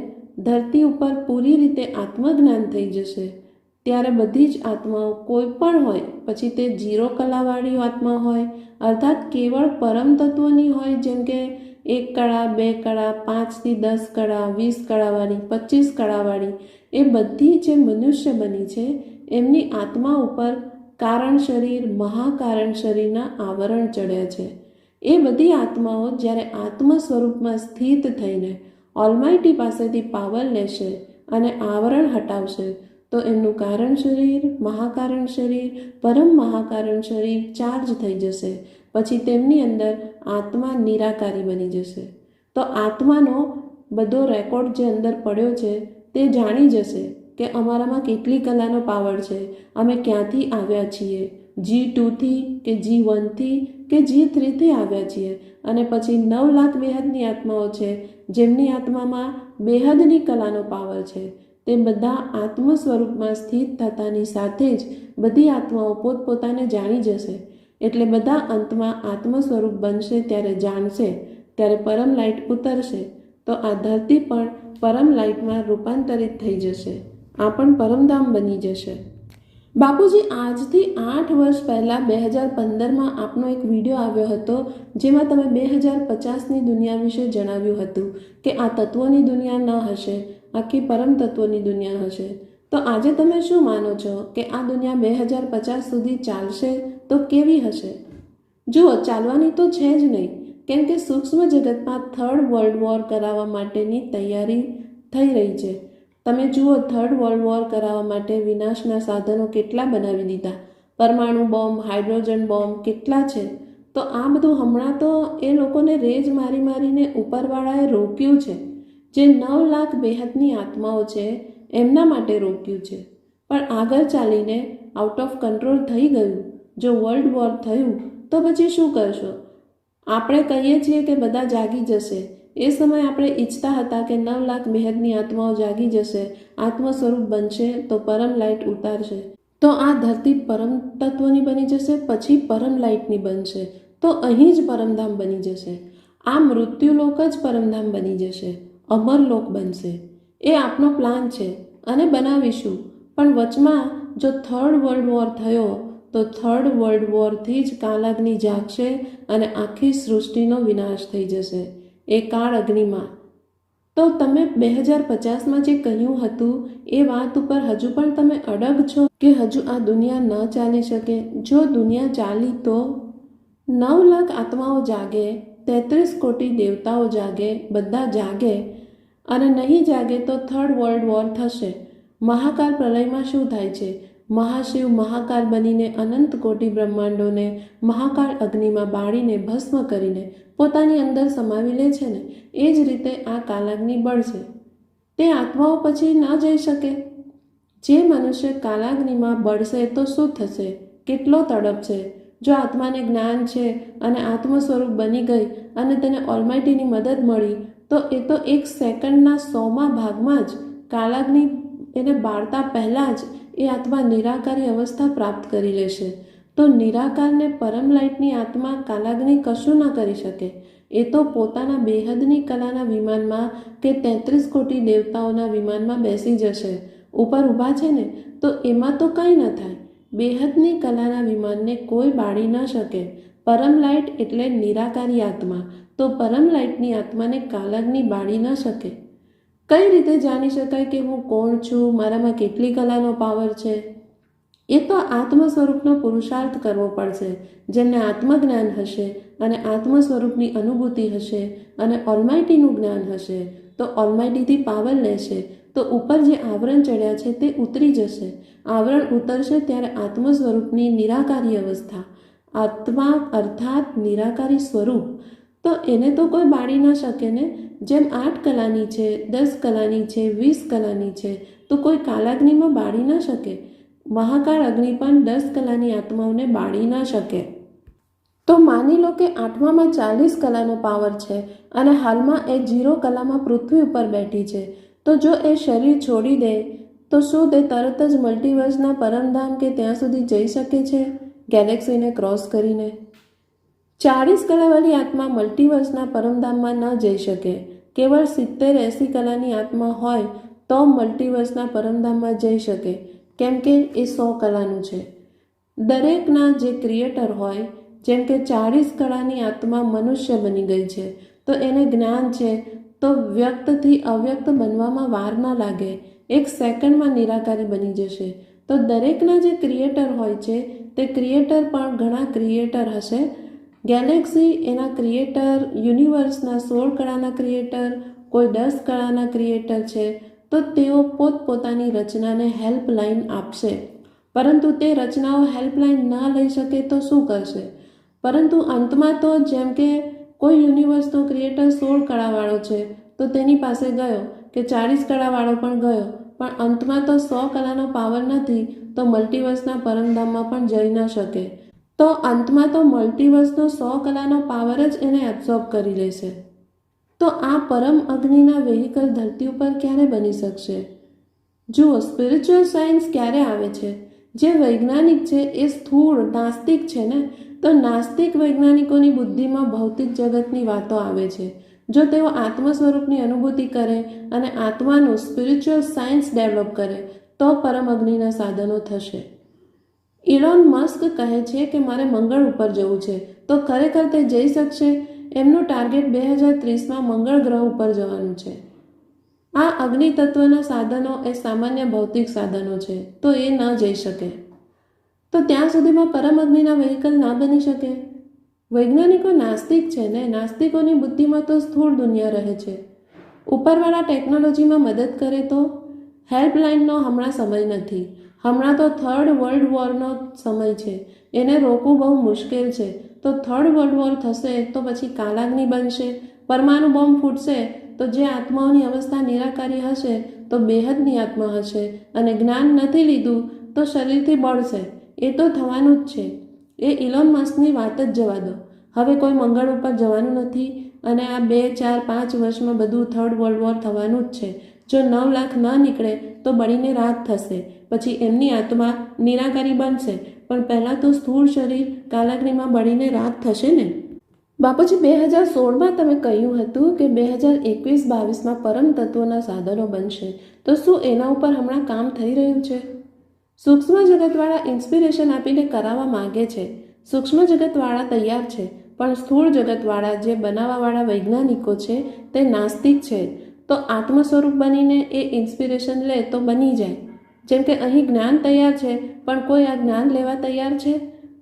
ધરતી ઉપર પૂરી રીતે આત્મજ્ઞાન થઈ જશે ત્યારે બધી જ આત્માઓ કોઈ પણ હોય, પછી તે 0 કલાવાળી આત્મા હોય અર્થાત કેવળ પરમ તત્વોની હોય, જેમ કે 1 કળા, 2 કળા, 5 થી 10 કળા, 20 કળાવાળી, 25 કળાવાળી, એ બધી જે મનુષ્ય બની છે એમની આત્મા ઉપર કારણ શરીર, મહાકારણ શરીરના આવરણ ચડ્યા છે. એ બધી આત્માઓ જ્યારે આત્મ સ્વરૂપમાં સ્થિત થઈને ઓલમાઇટી પાસેથી પાવર લેશે અને આવરણ હટાવશે તો એમનું કારણ શરીર, મહાકારણ શરીર, પરમ મહાકારણ શરીર ચાર્જ થઈ જશે. પછી તેમની અંદર આત્મા નિરાકારી બની જશે. તો આત્માનો બધો રેકોર્ડ જે અંદર પડ્યો છે તે જાણી જશે કે અમારામાં કેટલી કલાનો પાવર છે, અમે ક્યાંથી આવ્યા છીએ, G2થી કે G1થી કે G3થી આવ્યા છીએ. અને પછી 9 લાખ બેહદની આત્માઓ છે જેમની આત્મામાં બેહદની કલાનો પાવર છે. તે બધા આત્મ સ્વરૂપમાં સ્થિત થતાની સાથે જ બધી આત્માઓ પોતપોતાને જાણી જશે. એટલે બધા અંતમાં આત્મ સ્વરૂપ બનશે ત્યારે જાણશે, ત્યારે પરમ લાઇટ ઉતરશે તો આ ધરતી પણ પરમ લાઇટમાં રૂપાંતરિત થઈ જશે. આ પણ પરમધામ બની જશે. બાપુજી આજથી 8 વર્ષ પહેલાં 2015માં આપનો એક વિડીયો આવ્યો હતો જેમાં તમે 2050ની દુનિયા વિશે જણાવ્યું હતું કે આ તત્વોની દુનિયા ન હશે, આખી પરમ તત્વોની દુનિયા હશે. તો આજે તમે શું માનો છો કે આ દુનિયા 2050 સુધી ચાલશે તો કેવી હશે? જુઓ, ચાલવાની તો છે જ નહીં, કેમ કે સૂક્ષ્મ જગતમાં 3rd વર્લ્ડ વોર કરાવવા માટેની તૈયારી થઈ રહી છે. તમે જુઓ, 3rd વર્લ્ડ વોર કરાવવા માટે વિનાશના સાધનો કેટલા બનાવી દીધા, પરમાણુ બોમ્બ, હાઇડ્રોજન બોમ્બ કેટલા છે. તો આ બધું હમણાં તો એ લોકોને રેજ મારી મારીને ઉપરવાળાએ રોક્યું છે. જે 9 લાખ બેહદની આત્માઓ છે એમના માટે રોક્યું છે. પણ આગળ ચાલીને આઉટ ઓફ કંટ્રોલ થઈ ગયું. જો વર્લ્ડ વોર થયું તો પછી શું કરશો? આપણે કહીએ છીએ કે બધા જાગી જશે. એ સમયે આપણે ઈચ્છતા હતા કે 9 લાખ બેહદની આત્માઓ જાગી જશે, આત્મ સ્વરૂપ બનશે તો પરમ લાઇટ ઉતારશે, તો આ ધરતી પરમ તત્વની બની જશે, પછી પરમ લાઇટની બનશે, તો અહીં જ પરમધામ બની જશે. આ મૃત્યુલોક જ પરમધામ બની જશે, અમરલોક બનશે. એ આપનો પ્લાન છે અને બનાવીશું. પણ વચમાં જો 3rd વર્લ્ડ વોર થયો તો 3rd વર્લ્ડ વોરથી જ કાલાગ્નિ જાગશે અને આખી સૃષ્ટિનો વિનાશ થઈ જશે એ કાળ અગ્નિમાં. તો તમે 2050માં જે કહ્યું હતું એ વાત ઉપર હજુ પણ તમે અડગ છો કે હજુ આ દુનિયા ન ચાલી શકે? જો દુનિયા ચાલી તો 9 લાખ આત્માઓ જાગે, 33 કોટી દેવતાઓ જાગે, બધા જાગે. અને નહીં જાગે તો 3rd વર્લ્ડ વોર થશે. મહાકાળ પ્રલયમાં શું થાય છે? મહાશિવ મહાકાળ બનીને અનંત કોટી બ્રહ્માંડોને મહાકાળ અગ્નિમાં બાળીને ભસ્મ કરીને પોતાની અંદર સમાવી લે છે ને, એ જ રીતે આ કાલાગ્નિ બળશે. તે આત્માઓ પછી ન જઈ શકે. જે મનુષ્ય કાલાગ્નિમાં બળશે તો શું થશે? કેટલો તડપશે. જો આત્માને જ્ઞાન છે અને આત્મ સ્વરૂપ બની ગઈ અને તેને ઓલમાઇટીની મદદ મળી તો એ તો 1 સેકન્ડના 100મા ભાગમાં જ કાલાગ્નિ એને બાળતા પહેલાં જ એ આત્મા નિરાકારી અવસ્થા પ્રાપ્ત કરી લેશે. તો નિરાકારને પરમ લાઇટની આત્મા કાલાગ્નિ કશું ન કરી શકે. એ તો પોતાના બેહદની કલાના વિમાનમાં કે 33 કોટી દેવતાઓના વિમાનમાં બેસી જશે. ઉપર ઊભા છે ને, તો એમાં તો કંઈ ન થાય. બેહદની કલાના વિમાનને કોઈ બાળી ન શકે. પરમ લાઇટ એટલે નિરાકારી આત્મા. તો પરમ લાઇટની આત્માને કાલાગ્નિ બાળી ન શકે. કઈ રીતે જાણી શકાય કે હું કોણ છું, મારામાં કેટલી કલાનો પાવર છે? એ તો આત્મ સ્વરૂપનો પુરુષાર્થ કરવો પડશે. જેમને આત્મજ્ઞાન હશે અને આત્મ સ્વરૂપની અનુભૂતિ હશે અને ઓલમાઇટીનું જ્ઞાન હશે, તો ઓલમાઇટીથી પાવર લેશે, તો ઉપર જે આવરણ ચડ્યા છે તે ઉતરી જશે. આવરણ ઉતરશે ત્યારે આત્મ સ્વરૂપની નિરાકારી અવસ્થા, આત્મા અર્થાત નિરાકારી સ્વરૂપ, તો એને તો કોઈ બાળી ન શકે ને. જેમ 8 કલાની છે, 10 કલાની છે, 20 કલાની છે, તો કોઈ કાલાગ્નિમાં બાળી ન શકે. મહાકાળ અગ્નિ પણ 10 કલાની આત્માઓને બાળી ન શકે. તો માની લો કે 8મામાં 40 કલાનો પાવર છે અને હાલમાં એ 0 કલામાં પૃથ્વી ઉપર બેઠી છે. તો જો એ શરીર છોડી દે તો શું તે તરત જ મલ્ટીવર્સના પરમધામ કે ત્યાં સુધી જઈ શકે છે, ગેલેક્સીને ક્રોસ કરીને? 40 કલાવાળી આત્મા મલ્ટીવર્સના પરમધામમાં ન જઈ શકે. કેવળ 70-80 કલાની આત્મા હોય તો મલ્ટીવર્સના પરમધામમાં જઈ શકે, કેમ કે એ 100 કલાનું છે. દરેકના જે ક્રિએટર હોય, જેમ કે 40 કલાની આત્મા મનુષ્ય બની ગઈ છે, તો એને જ્ઞાન છે, તો વ્યક્તથી અવ્યક્ત બનવામાં વાર ન લાગે. 1 સેકન્ડમાં નિરાકારી બની જશે. તો દરેકના જે ક્રિએટર હોય છે તે ક્રિએટર પણ ઘણા ક્રિએટર હશે. ગેલેક્સી એના ક્રિએટર, યુનિવર્સના 16 કળાના ક્રિએટર, કોઈ 10 કળાના ક્રિએટર છે, તો તેઓ પોતપોતાની રચનાને હેલ્પલાઇન આપશે. પરંતુ તે રચનાઓ હેલ્પલાઇન ન લઈ શકે તો શું કરશે? પરંતુ અંતમાં તો જેમ કે કોઈ યુનિવર્સનો ક્રિએટર 16 કળાવાળો છે, તો તેની પાસે ગયો કે 40 કળાવાળો પણ ગયો, પણ અંતમાં તો 100 કલાનો પાવર નથી, તો મલ્ટીવર્સના પરમધામમાં પણ જઈ ન શકે. તો અંતમાં તો મલ્ટીવર્સનો 100 કલાનો પાવર જ એને એબ્ઝોર્બ કરી લેશે. તો આ પરમ અગ્નિના વેહિકલ ધરતી ઉપર ક્યારે બની શકશે? જુઓ, સ્પિરિચ્યુઅલ સાયન્સ ક્યારે આવે છે? જે વૈજ્ઞાનિક છે એ સ્થૂળ નાસ્તિક છે ને, તો નાસ્તિક વૈજ્ઞાનિકોની બુદ્ધિમાં ભૌતિક જગતની વાતો આવે છે. જો તેઓ આત્મ સ્વરૂપની અનુભૂતિ કરે અને આત્માનું સ્પિરિચ્યુઅલ સાયન્સ ડેવલપ કરે તો પરમ અગ્નિના સાધનો થશે. ઇલોન મસ્ક કહે છે કે મારે મંગળ ઉપર જવું છે, તો ખરેખર તે જઈ શકશે? એમનું ટાર્ગેટ 2030માં મંગળ ગ્રહ ઉપર જવાનું છે. આ અગ્નિ તત્વના સાધનો એ સામાન્ય ભૌતિક સાધનો છે, તો એ ન જઈ શકે. તો ત્યાં સુધીમાં પરમ અગ્નિના વ્હીકલ ના બની શકે. વૈજ્ઞાનિકો નાસ્તિક છે ને, નાસ્તિકોની બુદ્ધિમાં તો સ્થૂળ દુનિયા રહે છે. ઉપરવાળા ટેકનોલોજીમાં મદદ કરે તો? હેલ્પલાઇનનો હમણાં સમય નથી. હમણાં તો 3rd વર્લ્ડ વોરનો સમય છે. એને રોકવું બહુ મુશ્કેલ છે. તો 3rd વર્લ્ડ વોર થશે તો પછી કાલાગ્નિ બનશે, પરમાણુ બોમ્બ ફૂટશે, તો જે આત્માઓની અવસ્થા નિરાકારી હશે તો બેહદની આત્મા હશે, અને જ્ઞાન નથી લીધું તો શરીરથી બળશે. એ તો થવાનું જ છે. એ ઇલોન મસ્કની વાત જ જવા દો. હવે કોઈ મંગળ ઉપર જવાનું નથી અને આ 2, 4, 5 વર્ષમાં બધું 3rd વર્લ્ડ વોર થવાનું જ છે. જો 9 લાખ ન નીકળે તો બળીને રાત થશે, પછી એમની આત્મા નિરાકારી બનશે, પણ પહેલાં તો સ્થૂળ શરીર કાલાગ્નિમાં બળીને રાત થશે ને. બાપુજી, 2016માં તમે કહ્યું હતું કે 2021-22માં પરમ તત્વોના સાધનો બનશે, તો શું એના ઉપર હમણાં કામ થઈ રહ્યું છે? સૂક્ષ્મ જગતવાળા ઇન્સ્પિરેશન આપીને કરાવવા માગે છે. સૂક્ષ્મ જગતવાળા તૈયાર છે, પણ સ્થૂળ જગતવાળા જે બનાવવાવાળા વૈજ્ઞાનિકો છે તે નાસ્તિક છે. તો આત્મ સ્વરૂપ બનીને એ ઇન્સ્પિરેશન લે તો બની જાય. જેમ કે અહીં જ્ઞાન તૈયાર છે, પણ કોઈ આ જ્ઞાન લેવા તૈયાર છે?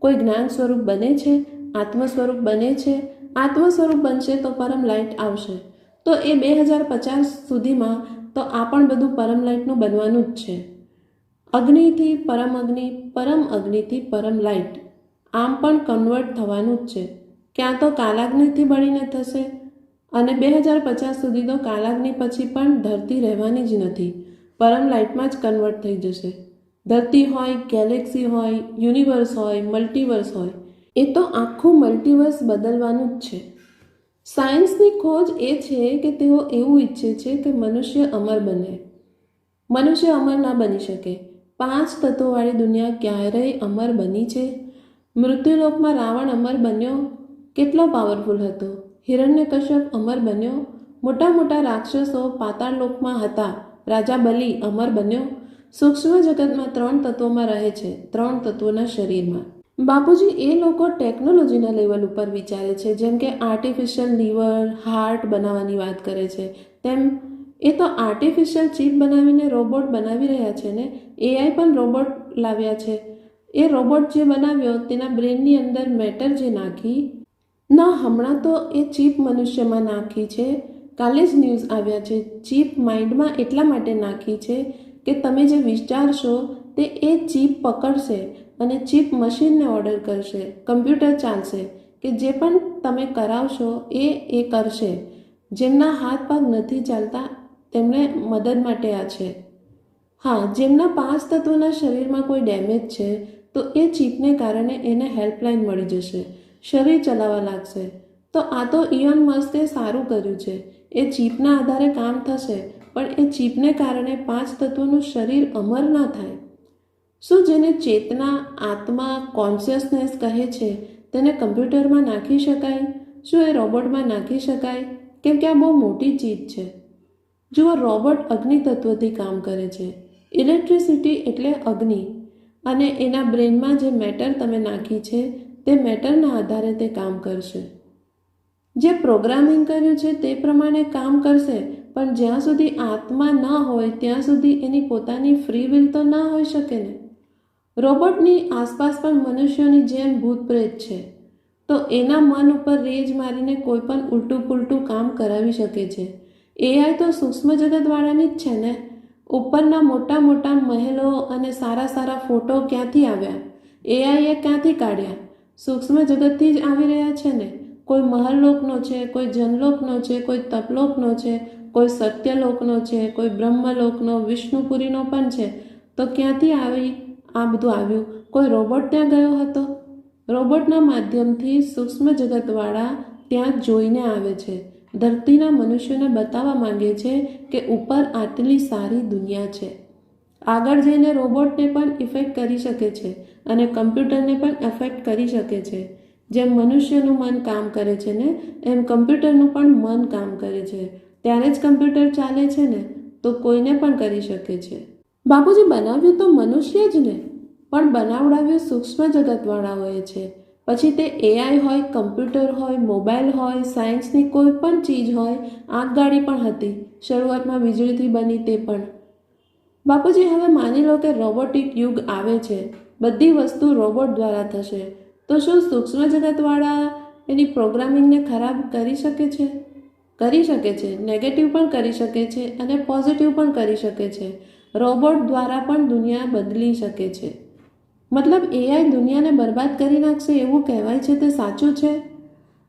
કોઈ જ્ઞાન સ્વરૂપ બને છે? આત્મ સ્વરૂપ બને છે? આત્મ સ્વરૂપ બનશે તો પરમ લાઇટ આવશે. તો એ 2050 સુધીમાં તો આ પણ બધું પરમ લાઇટનું બનવાનું જ છે. અગ્નિથી પરમ અગ્નિ, પરમ અગ્નિથી પરમ લાઇટ, આમ પણ કન્વર્ટ થવાનું જ છે. ક્યાં તો કાલાગ્નિથી બળીને થશે, અને 2050 સુધી તો કાલાગ્નિ પછી પણ ધરતી રહેવાની જ નથી, પરમ લાઇટમાં જ કન્વર્ટ થઈ જશે. ધરતી હોય, ગેલેક્સી હોય, યુનિવર્સ હોય, મલ્ટીવર્સ હોય, એ તો આખું મલ્ટીવર્સ બદલવાનું જ છે. સાયન્સની ખોજ એ છે કે તેઓ એવું ઈચ્છે છે કે મનુષ્ય અમર બને. મનુષ્ય અમર ના બની શકે. 5 તત્વોવાળી દુનિયા ક્યારેય અમર બની છે? મૃત્યુલોકમાં રાવણ અમર બન્યો? કેટલો પાવરફુલ હતો? હિરણ્યકશ્યપ અમર બન્યો? મોટા મોટા રાક્ષસો પાતાળલોકમાં હતા. રાજા બલિ અમર બન્યો? સૂક્ષ્મ જગતમાં 3 તત્વોમાં રહે છે, 3 તત્વોના શરીરમાં. બાપુજી, એ લોકો ટેકનોલોજીના લેવલ ઉપર વિચારે છે, જેમ કે આર્ટિફિશિયલ લીવર, હાર્ટ બનાવવાની વાત કરે છે. તેમ એ તો આર્ટિફિશિયલ ચીપ બનાવીને રોબોટ બનાવી રહ્યા છે ને. એઆઈ પણ રોબોટ લાવ્યા છે. એ રોબોટ જે બનાવ્યો તેના બ્રેનની અંદર મેટર જે નાખી ના, હમણાં તો એ ચીપ મનુષ્યમાં નાખી છે. કાલે જ ન્યૂઝ આવ્યા છે. ચીપ માઇન્ડમાં એટલા માટે નાખી છે કે તમે જે વિચારશો તે એ ચીપ પકડશે અને ચીપ મશીનને ઓર્ડર કરશે. કમ્પ્યુટર ચાલશે કે જે પણ તમે કરાવશો એ કરશે. જેમના હાથ પગ નથી ચાલતા તેમને મદદ માટે આ છે. હા, જેમના 5 તત્વોના શરીરમાં કોઈ ડેમેજ છે તો એ ચીપને કારણે એને હેલ્પલાઇન મળી જશે, શરીર ચલાવવા લાગશે. તો આ તો ઇલોન મસ્કે સારું કર્યું છે. એ ચીપના આધારે કામ થશે, પણ એ ચીપને કારણે 5 તત્વોનું શરીર અમર ના થાય. શું જેને ચેતના, આત્મા, કોન્શિયસનેસ કહે છે તેને કમ્પ્યુટરમાં નાખી શકાય? શું એ રોબોટમાં નાખી શકાય? કેમ કે આ બહુ મોટી ચીજ છે. જુઓ, રોબોટ અગ્નિ તત્વથી કામ કરે છે. ઇલેક્ટ્રિસિટી એટલે અગ્નિ, અને એના બ્રેનમાં જે મેટર તમે નાખી છે તે મેટરના આધારે તે કામ કરશે. જે પ્રોગ્રામિંગ કર્યું છે તે પ્રમાણે કામ કરશે, પણ જ્યાં સુધી આત્મા ના હોય ત્યાં સુધી એની પોતાની ફ્રી વિલ તો ના હોઈ શકે ને. રોબોટની આસપાસ પણ મનુષ્યોની જેમ ભૂત પ્રેત છે, તો એના મન ઉપર રેજ મારીને કોઈ પણ ઉલટું પુલટું કામ કરાવી શકે છે. એઆઈ તો સૂક્ષ્મ જગતવાળાની જ છે ને. ઉપરના મોટા મોટા મહેલો અને સારા સારા ફોટો ક્યાંથી આવ્યા? એઆઈએ ક્યાંથી કાઢ્યા? સૂક્ષ્મ જગતથી જ આવી રહ્યા છે ને. કોઈ મહલલોકનો છે, કોઈ જનલોકનો છે, કોઈ તપલોકનો છે, કોઈ સત્યલોકનો છે, કોઈ બ્રહ્મલોકનો, વિષ્ણુપુરીનો પણ છે. તો ક્યાંથી આ બધું આવ્યું? કોઈ રોબોટ ત્યાં ગયો હતો? રોબોટના માધ્યમથી સૂક્ષ્મ જગતવાળા ત્યાં જોઈને આવે છે. ધરતીના મનુષ્યોને બતાવવા માંગે છે કે ઉપર આટલી સારી દુનિયા છે. આગળ જઈને રોબોટને પણ ઇફેક્ટ કરી શકે છે અને કમ્પ્યુટરને પણ એફેક્ટ કરી શકે છે. જેમ મનુષ્યનું મન કામ કરે છે ને, એમ કમ્પ્યુટરનું પણ મન કામ કરે છે. ત્યારે જ કમ્પ્યુટર ચાલે છે ને, તો કોઈને પણ કરી શકે છે. બાપુજી, બનાવ્યું તો મનુષ્ય જ ને, પણ બનાવડાવ્યું સૂક્ષ્મ જગતવાળાઓએ છે. પછી તે એઆઈ હોય, કમ્પ્યુટર હોય, મોબાઈલ હોય, સાયન્સની કોઈ પણ ચીજ હોય. આગગાડી પણ હતી શરૂઆતમાં, વીજળીથી બની તે પણ. બાપુજી, હવે માની લો કે રોબોટિક યુગ આવે છે, બધી વસ્તુ રોબોટ દ્વારા થશે, તો શું સૂક્ષ્મ જગતવાળા એની પ્રોગ્રામિંગને ખરાબ કરી શકે છે? કરી શકે છે. નેગેટિવ પણ કરી શકે છે અને પોઝિટિવ પણ કરી શકે છે. રોબોટ દ્વારા પણ દુનિયા બદલી શકે છે. મતલબ એઆઈ દુનિયાને બરબાદ કરી નાખશે એવું કહેવાય છે, તે સાચું છે?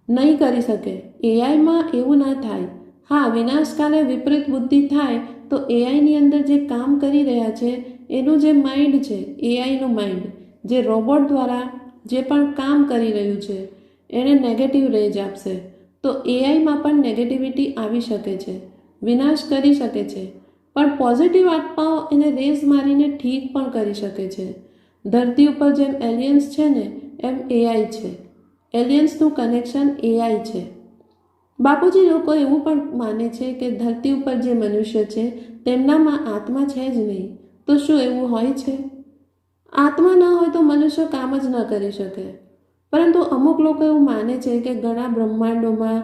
નહીં કરી શકે. એઆઈમાં એવું ના થાય. હા, વિનાશકાલે વિપરીત બુદ્ધિ થાય તો એઆઈની અંદર જે કામ કરી રહ્યા છે એનું જે માઇન્ડ છે, એઆઈનું માઇન્ડ જે રોબોટ દ્વારા જે પણ કામ કરી રહ્યું છે એને નેગેટિવ રેજ આપશે, તો એઆઈમાં પણ નેગેટિવિટી આવી શકે છે, વિનાશ કરી શકે છે. પણ પોઝિટિવ આત્માઓ એને રેઝ મારીને ઠીક પણ કરી શકે છે. ધરતી ઉપર જેમ એલિયન્સ છે ને, એમ એઆઈ છે. એલિયન્સનું કનેક્શન એઆઈ છે. બાપુજી, લોકો એવું પણ માને છે કે ધરતી ઉપર જે મનુષ્ય છે તેમનામાં આત્મા છે જ નહીં. તો શું એવું હોય છે? આત્મા ન હોય તો મનુષ્ય કામ જ ન કરી શકે. પરંતુ અમુક લોકો એવું માને છે કે ઘણા બ્રહ્માંડોમાં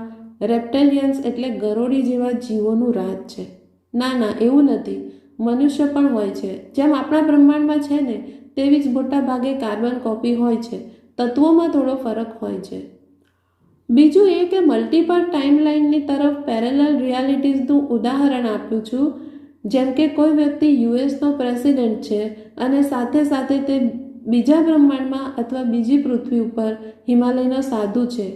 રેપ્ટેલિયન્સ એટલે ગરોળી જેવા જીવોનું રાજ છે. ના ના, એવું નથી. મનુષ્ય પણ હોય છે. જેમ આપણા બ્રહ્માંડમાં છે ને, તેવી જ મોટા ભાગે કાર્બન કોપી હોય છે. તત્વોમાં થોડો ફરક હોય છે. બીજું એ કે મલ્ટીપલ ટાઈમલાઇનની તરફ પેરેલલ રિયાલિટીઝનું ઉદાહરણ આપ્યું છું. જેમ કે કોઈ વ્યક્તિ યુએસનો પ્રેસિડેન્ટ છે અને સાથે સાથે તે બીજા બ્રહ્માંડમાં અથવા બીજી પૃથ્વી ઉપર હિમાલયનો સાધુ છે.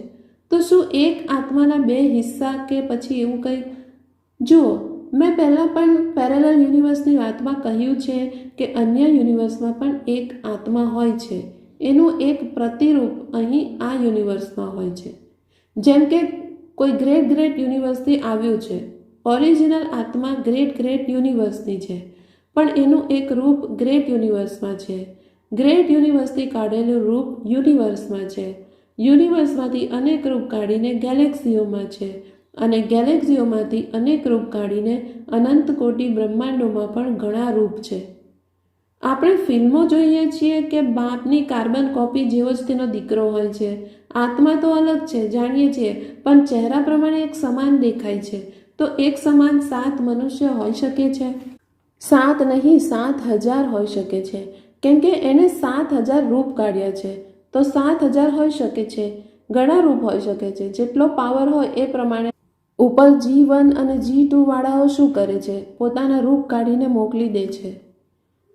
તો શું એક આત્માના 2 હિસ્સા કે પછી એવું કંઈ? જુઓ, મેં પહેલાં પણ પેરેલલ યુનિવર્સની વાતમાં કહ્યું છે કે અન્ય યુનિવર્સમાં પણ એક આત્મા હોય છે. એનું એક પ્રતિરૂપ અહીં આ યુનિવર્સમાં હોય છે. જેમ કે કોઈ ગ્રેટ યુનિવર્સથી આવ્યું છે. ઓરિજિનલ આત્મા ગ્રેટ યુનિવર્સની છે. પણ એનું એક રૂપ ગ્રેટ યુનિવર્સમાં છે. ગ્રેટ યુનિવર્સથી કાઢેલું રૂપ યુનિવર્સમાં છે. યુનિવર્સમાંથી અનેક રૂપ કાઢીને ગેલેક્સીઓમાં છે અને ગેલેક્સીઓમાંથી અનેક રૂપ કાઢીને અનંત કોટી બ્રહ્માંડોમાં પણ ઘણા રૂપ છે. આપણે ફિલ્મો જોઈએ છીએ કે બાપની કાર્બન કોપી જેવો જ તેનો દીકરો હોય છે. આત્મા તો અલગ છે, જાણીએ છીએ, પણ ચહેરા પ્રમાણે એક સમાન દેખાય છે. તો એક સમાન 7 મનુષ્ય હોઈ શકે છે? 7 નહીં, 7,000 હોઈ શકે છે, કેમ કે એને 7,000 રૂપ કાઢ્યા છે. તો 7,000 હોઈ શકે છે. ઘણા રૂપ હોઈ શકે છે. જેટલો પાવર હોય એ પ્રમાણે. ઉપર G1 અને G2 વાળાઓ શું કરે છે? પોતાના રૂપ કાઢીને મોકલી દે છે.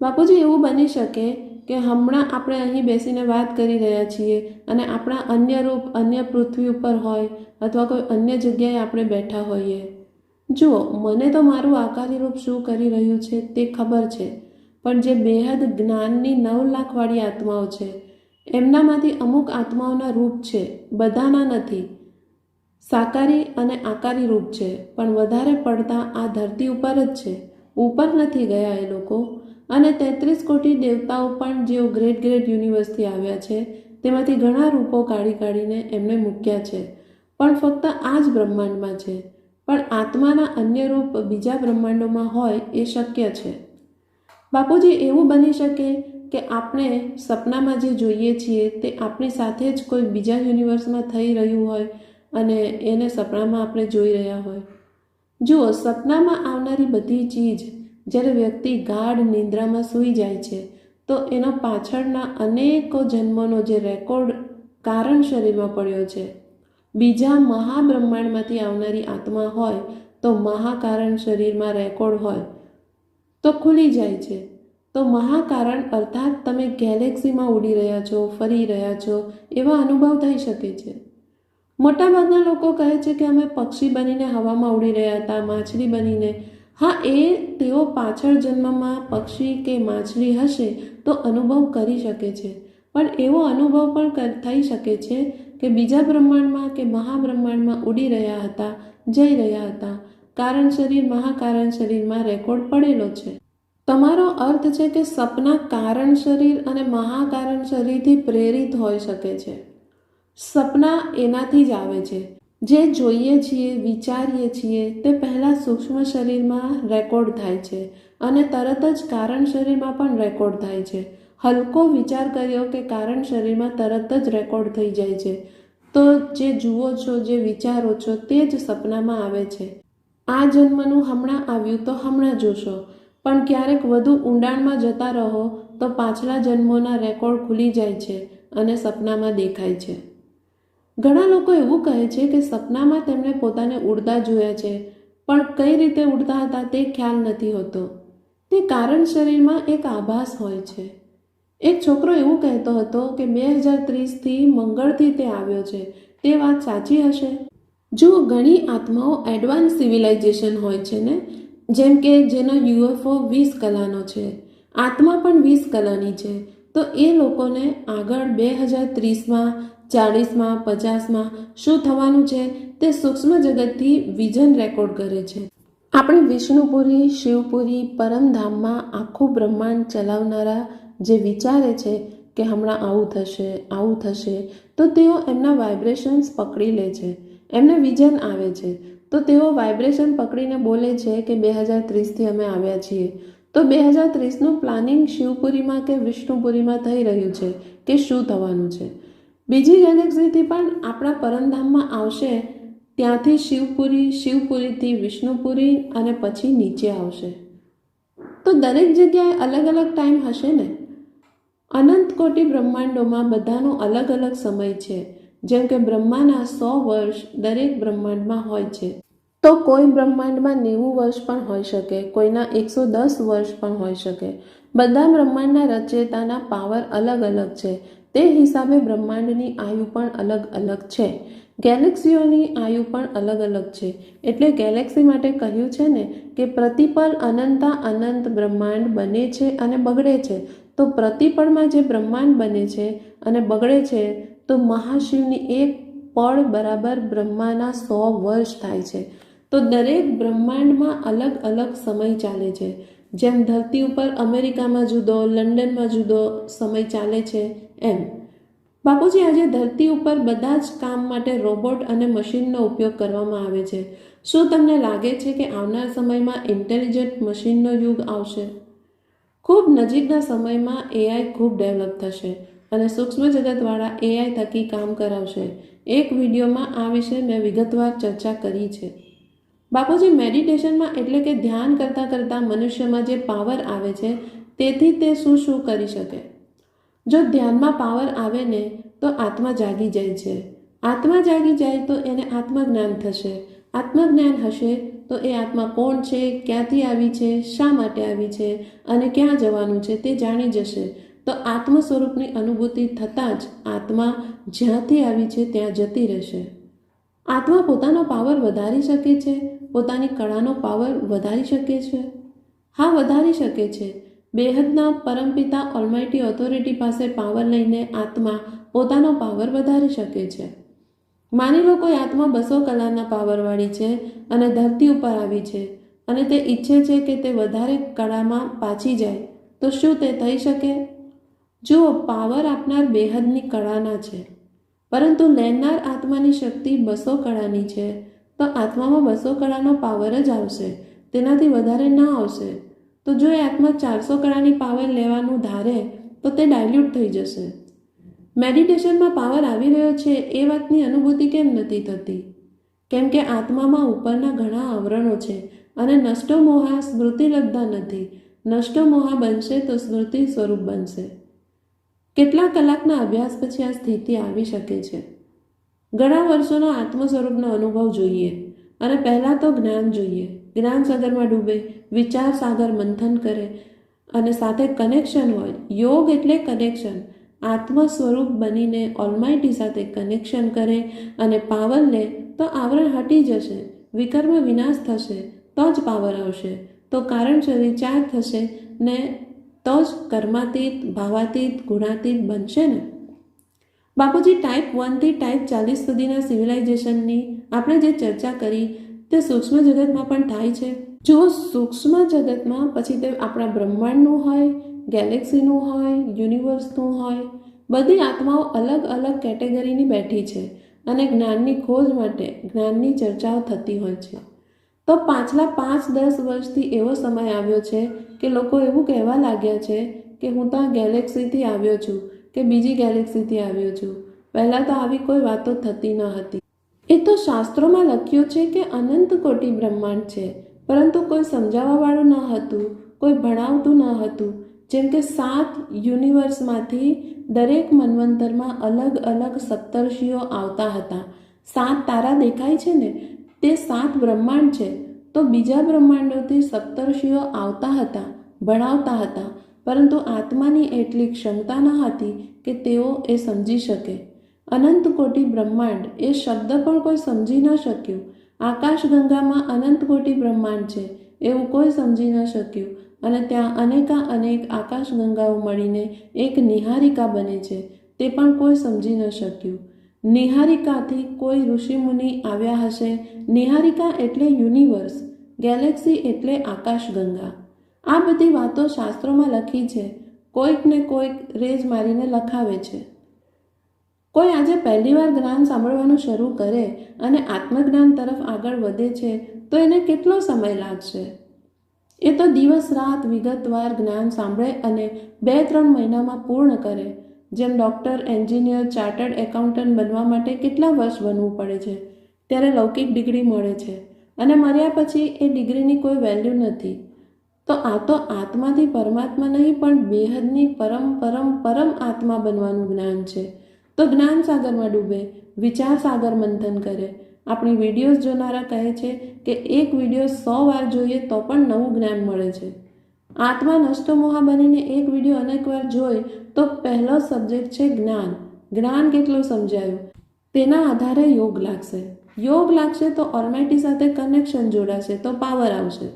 બાપુજી, એવું બની શકે કે હમણાં આપણે અહીં બેસીને વાત કરી રહ્યા છીએ અને આપણા અન્ય રૂપ અન્ય પૃથ્વી ઉપર હોય અથવા કોઈ અન્ય જગ્યાએ આપણે બેઠા હોઈએ. જુઓ, મને તો મારું આકારી રૂપ શું કરી રહ્યું છે તે ખબર છે, પણ જે બેહદ જ્ઞાનની 9 લાખવાળી આત્માઓ છે, એમનામાંથી અમુક આત્માઓના રૂપ છે, બધાના નથી. સાકારી અને આકારી રૂપ છે, પણ વધારે પડતા આ ધરતી ઉપર જ છે. ઉપર નથી ગયા એ લોકો. અને 33 કોટી દેવતાઓ પણ જેઓ ગ્રેટ યુનિવર્સથી આવ્યા છે, તેમાંથી ઘણા રૂપો કાઢીને એમને મૂક્યા છે, પણ ફક્ત આ જ બ્રહ્માંડમાં છે. પણ આત્માના અન્ય રૂપ બીજા બ્રહ્માંડોમાં હોય એ શક્ય છે. બાપુજી, એવું બની શકે કે આપણે સપનામાં જે જોઈએ છીએ તે આપણી સાથે જ કોઈ બીજા યુનિવર્સમાં થઈ રહ્યું હોય અને એને સપનામાં આપણે જોઈ રહ્યા હોય. જુઓ, સપનામાં આવનારી બધી ચીજ જ્યારે વ્યક્તિ ગાઢ નિંદ્રામાં સૂઈ જાય છે તો એનો પાછળના અનેકો જન્મોનો જે રેકોર્ડ કારણ શરીરમાં પડ્યો છે, બીજા મહાબ્રહ્માંડમાંથી આવનારી આત્મા હોય તો મહાકારણ શરીરમાં રેકોર્ડ હોય તો ખુલી જાય છે. તો મહાકારણ અર્થાત તમે ગેલેક્સીમાં ઉડી રહ્યા છો, ફરી રહ્યા છો, એવા અનુભવ થઈ શકે છે. મોટાભાગના લોકો કહે છે કે અમે પક્ષી બનીને હવામાં ઉડી રહ્યા હતા, માછલી બનીને. હા, એ તેઓ પાછળ જન્મમાં પક્ષી કે માછલી હશે તો અનુભવ કરી શકે છે, પણ એવો અનુભવ પણ થઈ શકે છે કે બીજા બ્રહ્માંડમાં કે મહાબ્રહ્માંડમાં ઉડી રહ્યા હતા, જઈ રહ્યા હતા. કારણ શરીર મહાકારણ શરીરમાં રેકોર્ડ પડેલો છે. તમારો અર્થ છે કે સપના કારણ શરીર અને મહાકારણ શરીરથી પ્રેરિત હોઈ શકે છે. સપના એનાથી જ આવે છે. જે જોઈએ છીએ, વિચારીએ છીએ તે પહેલાં સૂક્ષ્મ શરીરમાં રેકોર્ડ થાય છે અને તરત જ કારણ શરીરમાં પણ રેકોર્ડ થાય છે. હલકો વિચાર કર્યો કે કારણ શરીરમાં તરત જ રેકોર્ડ થઈ જાય છે. તો જે જુઓ છો, જે વિચારો છો તે જ સપનામાં આવે છે. આ જન્મનું હમણાં આવ્યું તો હમણાં જોશો, પણ ક્યારેક વધુ ઊંડાણમાં જતા રહો તો પાછલા જન્મોના રેકોર્ડ ખુલી જાય છે અને સપનામાં દેખાય છે. ઘણા લોકો એવું કહે છે કે સપનામાં તેમણે પોતાને ઉડતા જોયા છે, પણ કઈ રીતે ઉડતા હતા તે ખ્યાલ નથી હોતો. તે કારણ શરીરમાં એક આભાસ હોય છે. એક છોકરો એવું કહેતો હતો કે 2030થી મંગળથી તે આવ્યો છે. તે વાત સાચી હશે? જુઓ, ઘણી આત્માઓ એડવાન્સ સિવિલાઇઝેશન હોય છે ને, જેમ કે જેનો UFO 20 કલાનો છે. આત્મા પણ 20 કલાની છે. તો એ લોકોને આગળ 2030માં 40માં 50માં શું થવાનું છે તે સૂક્ષ્મ જગતથી વિઝન રેકોર્ડ કરે છે. આપણે વિષ્ણુપુરી, શિવપુરી, પરમધામમાં આખું બ્રહ્માંડ ચલાવનારા જે વિચારે છે કે હમણાં આવું થશે, તો તેઓ એમના વાઇબ્રેશન્સ પકડી લે છે. એમને વિઝન આવે છે તો તેઓ વાઇબ્રેશન પકડીને બોલે છે કે 2030થી અમે આવ્યા છીએ. તો 2030નું પ્લાનિંગ શિવપુરીમાં કે વિષ્ણુપુરીમાં થઈ રહ્યું છે કે શું થવાનું છે. બીજી ગેલેક્સીથી પણ આપણા પરમધામમાં આવશે, ત્યાંથી શિવપુરીથી વિષ્ણુપુરી અને પછી નીચે આવશે. તો દરેક જગ્યાએ અલગ અલગ ટાઈમ હશે ને. અનંત કોટી બ્રહ્માંડોમાં બધાનો અલગ અલગ સમય છે. જેમ કે બ્રહ્માના 100 વર્ષ દરેક બ્રહ્માંડમાં હોય છે, તો કોઈ બ્રહ્માંડમાં 90 વર્ષ પણ હોઈ શકે, કોઈના 110 વર્ષ પણ હોઈ શકે. બધા બ્રહ્માંડના રચયિતાના પાવર અલગ અલગ છે. તે હિસાબે બ્રહ્માંડની આયુ પણ અલગ અલગ છે. ગેલેક્સીઓની આયુ પણ અલગ અલગ છે. એટલે ગેલેક્સી માટે કહ્યું છે ને કે પ્રતિપલ અનંત બ્રહ્માંડ બને છે અને બગડે છે. તો પ્રતિપળમાં જે બ્રહ્માંડ બને છે અને બગડે છે, તો મહાશિવની એક પળ બરાબર બ્રહ્માના 100 વર્ષ થાય છે. તો દરેક બ્રહ્માંડમાં અલગ અલગ સમય ચાલે છે. જેમ ધરતી ઉપર અમેરિકામાં જુદો, લંડનમાં જુદો સમય ચાલે છે એમ. બાપુજી, આજે ધરતી ઉપર બધા જ કામ માટે રોબોટ અને મશીનનો ઉપયોગ કરવામાં આવે છે. શું તમને લાગે છે કે આવનાર સમયમાં ઇન્ટેલિજન્ટ મશીનનો યુગ આવશે? ખૂબ નજીકના સમયમાં એઆઈ ખૂબ ડેવલપ થશે અને સૂક્ષ્મ જગતવાળા એઆઈ થકી કામ કરાવશે. એક વિડીયોમાં આ વિશે મેં વિગતવાર ચર્ચા કરી છે. બાપુજી, મેડિટેશનમાં એટલે કે ધ્યાન કરતાં કરતાં મનુષ્યમાં જે પાવર આવે છે તેથી તે શું કરી શકે? જો ધ્યાનમાં પાવર આવે ને તો આત્મા જાગી જાય છે. આત્મા જાગી જાય તો એને આત્મજ્ઞાન થશે. આત્મજ્ઞાન હશે તો એ આત્મા કોણ છે, ક્યાંથી આવી છે, શા માટે આવી છે અને ક્યાં જવાનું છે તે જાણી જશે. તો આત્મ સ્વરૂપની અનુભૂતિ થતાં જ આત્મા જ્યાંથી આવી છે ત્યાં જતી રહેશે. આત્મા પોતાનો પાવર વધારી શકે છે? પોતાની કળાનો પાવર વધારી શકે છે? હા, વધારી શકે છે. બેહદના પરમપિતા ઓલમાઇટી ઓથોરિટી પાસે પાવર લઈને આત્મા પોતાનો પાવર વધારી શકે છે. માની લો કોઈ આત્મા 200 કલાના પાવરવાળી છે અને ધરતી ઉપર આવી છે અને તે ઈચ્છે છે કે તે વધારે કળામાં પાછી જાય, તો શું તે થઈ શકે? જુઓ, પાવર આપનાર બેહદની કળાના છે, પરંતુ લેનાર આત્માની શક્તિ 200 કળાની છે. તો આત્મામાં 200 કળાનો પાવર જ આવશે, તેનાથી વધારે ના આવશે. તો જો એ આત્મા 400 કળાની પાવર લેવાનું ધારે તો તે ડાયલ્યુટ થઈ જશે. મેડિટેશનમાં પાવર આવી રહ્યો છે એ વાતની અનુભૂતિ કેમ નથી થતી? કેમ કે આત્મામાં ઉપરના ઘણા આવરણો છે અને નષ્ટો મોહા સ્મૃતિ લબ્ધા નથી. નષ્ટો મોહા બનશે તો સ્મૃતિ સ્વરૂપ બનશે. કેટલા કલાકના અભ્યાસ પછી આ સ્થિતિ આવી શકે છે? ઘણા વર્ષોનો આત્મ સ્વરૂપનો અનુભવ જોઈએ અને પહેલાં તો જ્ઞાન જોઈએ. જ્ઞાન સાગરમાં ડૂબે, વિચાર સાગર મંથન કરે અને સાથે કનેક્શન હોય. યોગ એટલે કનેક્શન. આત્મ સ્વરૂપ બનીને ઓલમાઇટી સાથે કનેક્શન કરે અને પાવર લે તો આવરણ હટી જશે. વિકર્મ વિનાશ થશે તો જ પાવર આવશે. તો કારણ શરીર ચાર્જ થશે ને તો જ કર્માતીત, ભાવાતીત, ગુણાતીત બનશે ને. બાપુજી, ટાઈપ 1 થી ટાઈપ 40 સુધીના સિવિલાઇઝેશનની આપણે જે ચર્ચા કરી તે સૂક્ષ્મ જગતમાં પણ થાય છે. જુઓ, સૂક્ષ્મ જગતમાં પછી તે આપણા બ્રહ્માંડનું હોય, ગેલેક્સીનું હોય, યુનિવર્સનું હોય, બધી આત્માઓ અલગ અલગ કેટેગરીની બેઠી છે અને જ્ઞાનની ખોજ માટે જ્ઞાનની ચર્ચાઓ થતી હોય છે. તો પાછલા 5-10 વર્ષથી એવો સમય આવ્યો છે કે લોકો એવું કહેવા લાગ્યા છે કે હું તો આ ગેલેક્સીથી આવ્યો છું કે બીજી ગેલેક્સીથી આવ્યો છું. પહેલાં તો આવી કોઈ વાતો થતી ન હતી. એ તો શાસ્ત્રોમાં લખ્યું છે કે અનંત કોટી બ્રહ્માંડ છે, પરંતુ કોઈ સમજાવવાવાળું ન હતું, કોઈ ભણાવતું ન હતું. જેમ કે 7 યુનિવર્સમાંથી દરેક મન્વંતરમાં અલગ અલગ સપ્તર્ષિઓ આવતા હતા. 7 તારા દેખાય છે ને, તે 7 બ્રહ્માંડ છે. તો બીજા બ્રહ્માંડોથી સપ્તર્ષિઓ આવતા હતા, ભણાવતા હતા, પરંતુ આત્માની એટલી ક્ષમતા ન હતી કે તેઓ એ સમજી શકે. અનંત કોટી બ્રહ્માંડ એ શબ્દ પણ કોઈ સમજી ન શક્યું. આકાશગંગામાં અનંત કોટી બ્રહ્માંડ છે એવું કોઈ સમજી ન શક્યું અને ત્યાં અનેક આકાશગંગાઓ મળીને એક નિહારિકા બને છે તે પણ કોઈ સમજી ન શક્યું. નિહારિકાથી કોઈ ઋષિમુનિ આવ્યા હશે. નિહારિકા એટલે યુનિવર્સ, ગેલેક્સી એટલે આકાશગંગા. આ બધી વાતો શાસ્ત્રોમાં લખી છે. કોઈક ને કોઈક રેજ મારીને લખાવે છે. કોઈ આજે પહેલીવાર જ્ઞાન સાંભળવાનું શરૂ કરે અને આત્મજ્ઞાન તરફ આગળ વધે છે તો એને કેટલો સમય લાગશે? એ તો દિવસ રાત વિગતવાર જ્ઞાન સાંભળે અને 2-3 મહિનામાં પૂર્ણ કરે. જેમ ડૉક્ટર, એન્જિનિયર, ચાર્ટર્ડ એકાઉન્ટન્ટ બનવા માટે કેટલા વર્ષ બનવું પડે છે, ત્યારે લૌકિક ડિગ્રી મળે છે અને મર્યા પછી એ ડિગ્રીની કોઈ વેલ્યુ નથી. તો આ તો આત્માથી પરમાત્મા નહીં પણ બેહદની પરમ આત્મા બનવાનું જ્ઞાન છે. તો જ્ઞાન સાગરમાં ડૂબે, વિચાર સાગર મંથન કરે. આપણી વિડીયોઝ જોનારા કહે છે કે એક વિડીયો 100 વાર જોઈએ તો પણ નવું જ્ઞાન મળે છે. આત્મા નષ્ટમોહા બનીને એક વિડીયો અનેક વાર જોઈ તો પહેલો સબ્જેક્ટ છે જ્ઞાન. જ્ઞાન કેટલું સમજાયું તેના આધારે યોગ લાગશે. યોગ લાગશે તો ઓલમાઇટી સાથે કનેક્શન જોડાશે તો પાવર આવશે.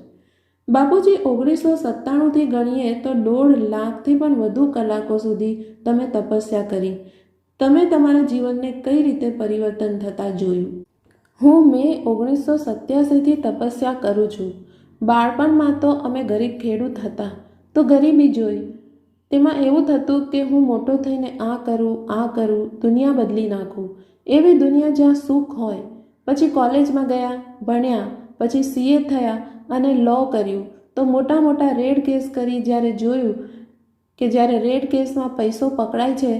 બાપુજી, 1997થી ગણીએ તો 1.5 લાખથી પણ વધુ કલાકો સુધી તમે તપસ્યા કરી. તમે તમારા જીવનને કઈ રીતે પરિવર્તન થતા જોયું? હું મે 1987થી તપસ્યા કરું છું. બાળપણમાં તો અમે ગરીબ ખેડૂત હતા તો ગરીબી જોઈ. તેમાં એવું થતું કે હું મોટો થઈને આ કરું, દુનિયા બદલી નાખું. એવી દુનિયા જ્યાં સુખ હોય. પછી કોલેજમાં ગયા, ભણ્યા, પછી CA થયા અને લો કર્યું. તો મોટા મોટા રેડ કેસ કરી જ્યારે જોયું કે જ્યારે રેડ કેસમાં પૈસો પકડાય છે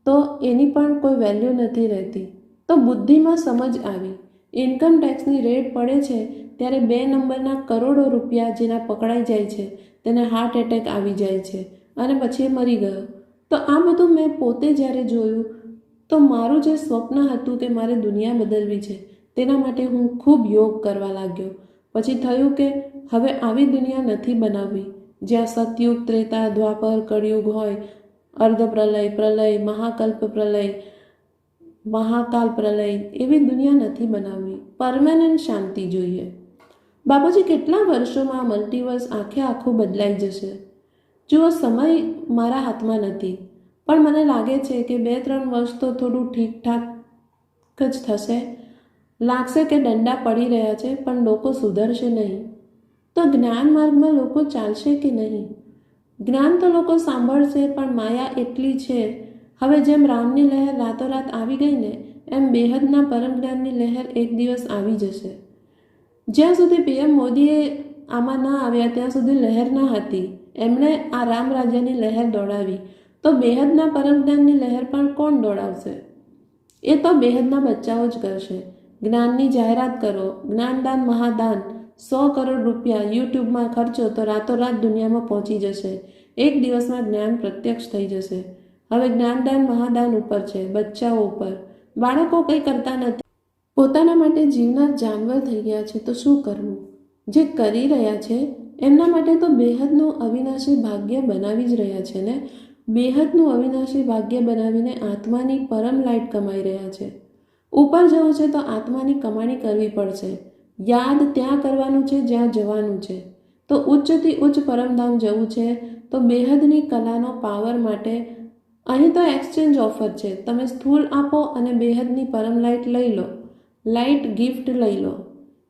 તો એની પણ કોઈ વેલ્યુ નથી રહેતી. તો બુદ્ધિમાં સમજ આવી. ઇન્કમ ટેક્સની રેડ પડે છે ત્યારે 2 નંબરના કરોડો રૂપિયા જેના પકડાઈ જાય છે તેને હાર્ટ એટેક આવી જાય છે અને પછી એ મરી ગયો. તો આ બધું મેં પોતે જ્યારે જોયું તો મારું જે સ્વપ્ન હતું કે મારે દુનિયા બદલવી છે તેના માટે હું ખૂબ યોગ કરવા લાગ્યો. પછી થયું કે હવે આવી દુનિયા નથી બનાવવી જ્યાં સતયુગ, ત્રેતા, દ્વાપર, કળિયુગ હોય, અર્ધપ્રલય, પ્રલય, મહાકલ્પ પ્રલય, મહાકાલ પ્રલય. એવી દુનિયા નથી બનાવવી. પરમેનન્ટ શાંતિ જોઈએ. બાપુજી, કેટલા વર્ષોમાં મલ્ટીવર્સ આખું બદલાઈ જશે. જુઓ, સમય મારા હાથમાં નથી, પણ મને લાગે છે કે 2-3 વર્ષ તો થોડું ઠીકઠાક જ થશે. લાગશે કે દંડા પડી રહ્યા છે પણ લોકો સુધરશે નહીં. તો જ્ઞાન માર્ગમાં લોકો ચાલશે કે નહીં? જ્ઞાન તો લોકો સાંભળશે પણ માયા એટલી છે. હવે જેમ રામની લહેર રાતોરાત આવી ગઈ ને, એમ બેહદના પરમ જ્ઞાનની લહેર એક દિવસ આવી જશે. જ્યાં સુધી PM મોદીએ આમાં ના આવ્યા ત્યાં સુધી લહેર ના હતી. એમણે આ રામ રાજ્યની લહેર દોડાવી. તો બેહદના પરમ જ્ઞાનની લહેર પણ કોણ દોડાવશે? એ તો બેહદના બચ્ચાઓ જ કરશે. જ્ઞાનની જાહેરાત કરો, જ્ઞાનદાન મહાદાન, 100 કરોડ રૂપિયા યુટ્યુબમાં ખર્ચો તો રાતોરાત દુનિયામાં પહોંચી જશે. એક દિવસમાં જ્ઞાન પ્રત્યક્ષ થઈ જશે. હવે જ્ઞાનદાન મહાદાન ઉપર છે, બચ્ચાઓ ઉપર. બાળકો કંઈ કરતા નથી, પોતાના માટે જીવનાર જાનવર થઈ ગયા છે. તો શું કરવું? જે કરી રહ્યા છે એમના માટે તો બેહદનું અવિનાશી ભાગ્ય બનાવી જ રહ્યા છે ને. બેહદનું અવિનાશી ભાગ્ય બનાવીને આત્માની પરમ લાઇટ કમાઈ રહ્યા છે. ઉપર જવું છે તો આત્માની કમાણી કરવી પડશે. યાદ ત્યાં કરવાનું છે જ્યાં જવાનું છે. તો ઉચ્ચથી ઉચ્ચ પરમધામ જવું છે તો બેહદની કલાનો પાવર માટે અહીં તો એક્સચેન્જ ઓફર છે. તમે સ્થૂલ આપો અને બેહદની પરમ લાઇટ લઈ લો. લાઇટ ગિફ્ટ લઈ લો.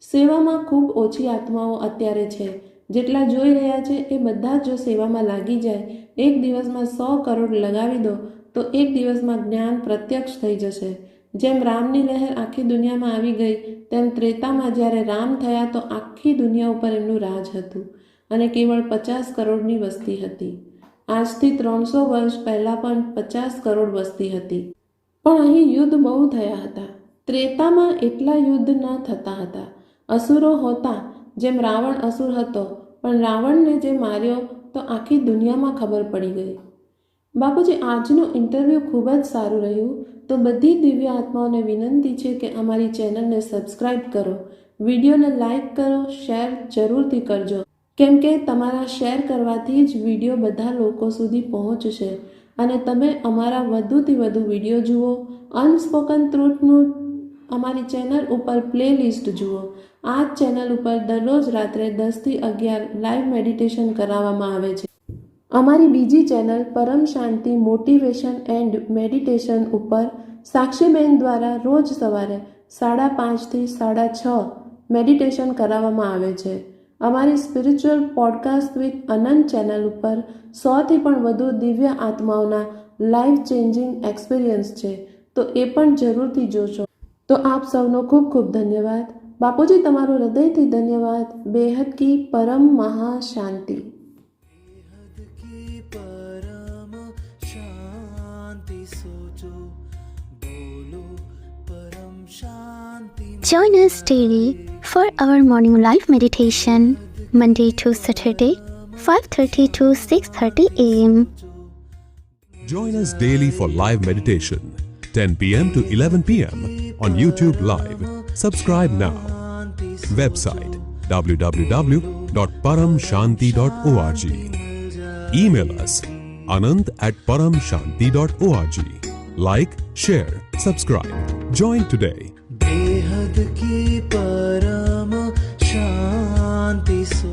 સેવામાં ખૂબ ઓછી આત્માઓ અત્યારે છે. જેટલા જોઈ રહ્યા છે એ બધા જો સેવામાં લાગી જાય, એક દિવસમાં 100 કરોડ લગાવી દો તો એક દિવસમાં જ્ઞાન પ્રત્યક્ષ થઈ જશે. જેમ રામની લહેર આખી દુનિયામાં આવી ગઈ તેમ ત્રેતામાં જ્યારે રામ થયા તો આખી દુનિયા ઉપર એમનું રાજ હતું અને કેવળ 50 કરોડની વસ્તી હતી. આજથી 300 વર્ષ પહેલાં પણ 50 કરોડ વસ્તી હતી. પણ અહીં યુદ્ધ બહુ થયા હતા. ત્રેતામાં એટલા યુદ્ધ ન થતા હતા. અસુરો હોતા, જેમ રાવણ અસુર હતો, પણ રાવણને જે માર્યો તો આખી દુનિયામાં ખબર પડી ગઈ. બાપુજી, આજનું ઇન્ટરવ્યૂ ખૂબ જ સારું રહ્યું. તો બધી દિવ્ય આત્માઓને વિનંતી છે કે અમારી ચેનલને સબસ્ક્રાઈબ કરો, વિડીયોને લાઈક કરો, શેર જરૂરથી કરજો. કેમ કે તમારા શેર કરવાથી જ વિડીયો બધા લોકો સુધી પહોંચશે અને તમે અમારા વધુથી વધુ વિડીયો જુઓ. અનસ્પોકન ટ્રુથનું અમારી ચેનલ ઉપર પ્લેલિસ્ટ જુઓ. આ જ ચેનલ ઉપર દરરોજ રાત્રે 10 થી 11 લાઈવ મેડિટેશન કરાવવામાં આવે છે. અમારી બીજી channel Param Shanti motivation and meditation ઉપર સાક્ષીબેન દ્વારા રોજ સવારે 5:30 થી 6:30 મેડિટેશન કરાવવામાં આવે છે. અમારી spiritual podcast with Anant channel ઉપર 100થી પણ વધુ દિવ્ય આત્માઓના લાઈફ ચેન્જિંગ એક્સપિરિયન્સ છે. તો એ પણ જરૂરથી જોશો. તો આપ સૌનો ખૂબ ખૂબ ધન્યવાદ. બાપુજી, તમારો હૃદયથી ધન્યવાદ. બેહદ કી પરમ મહાશાંતિ. Join us daily for our morning live meditation, Monday to Saturday, 5:30 to 6:30 a.m. Join us daily for live meditation, 10 p.m. to 11 p.m. on YouTube Live. Subscribe now. Website www.paramshanti.org. Email us anant@paramshanti.org. Like, share, subscribe. Join today. बेहद की परम शांति सो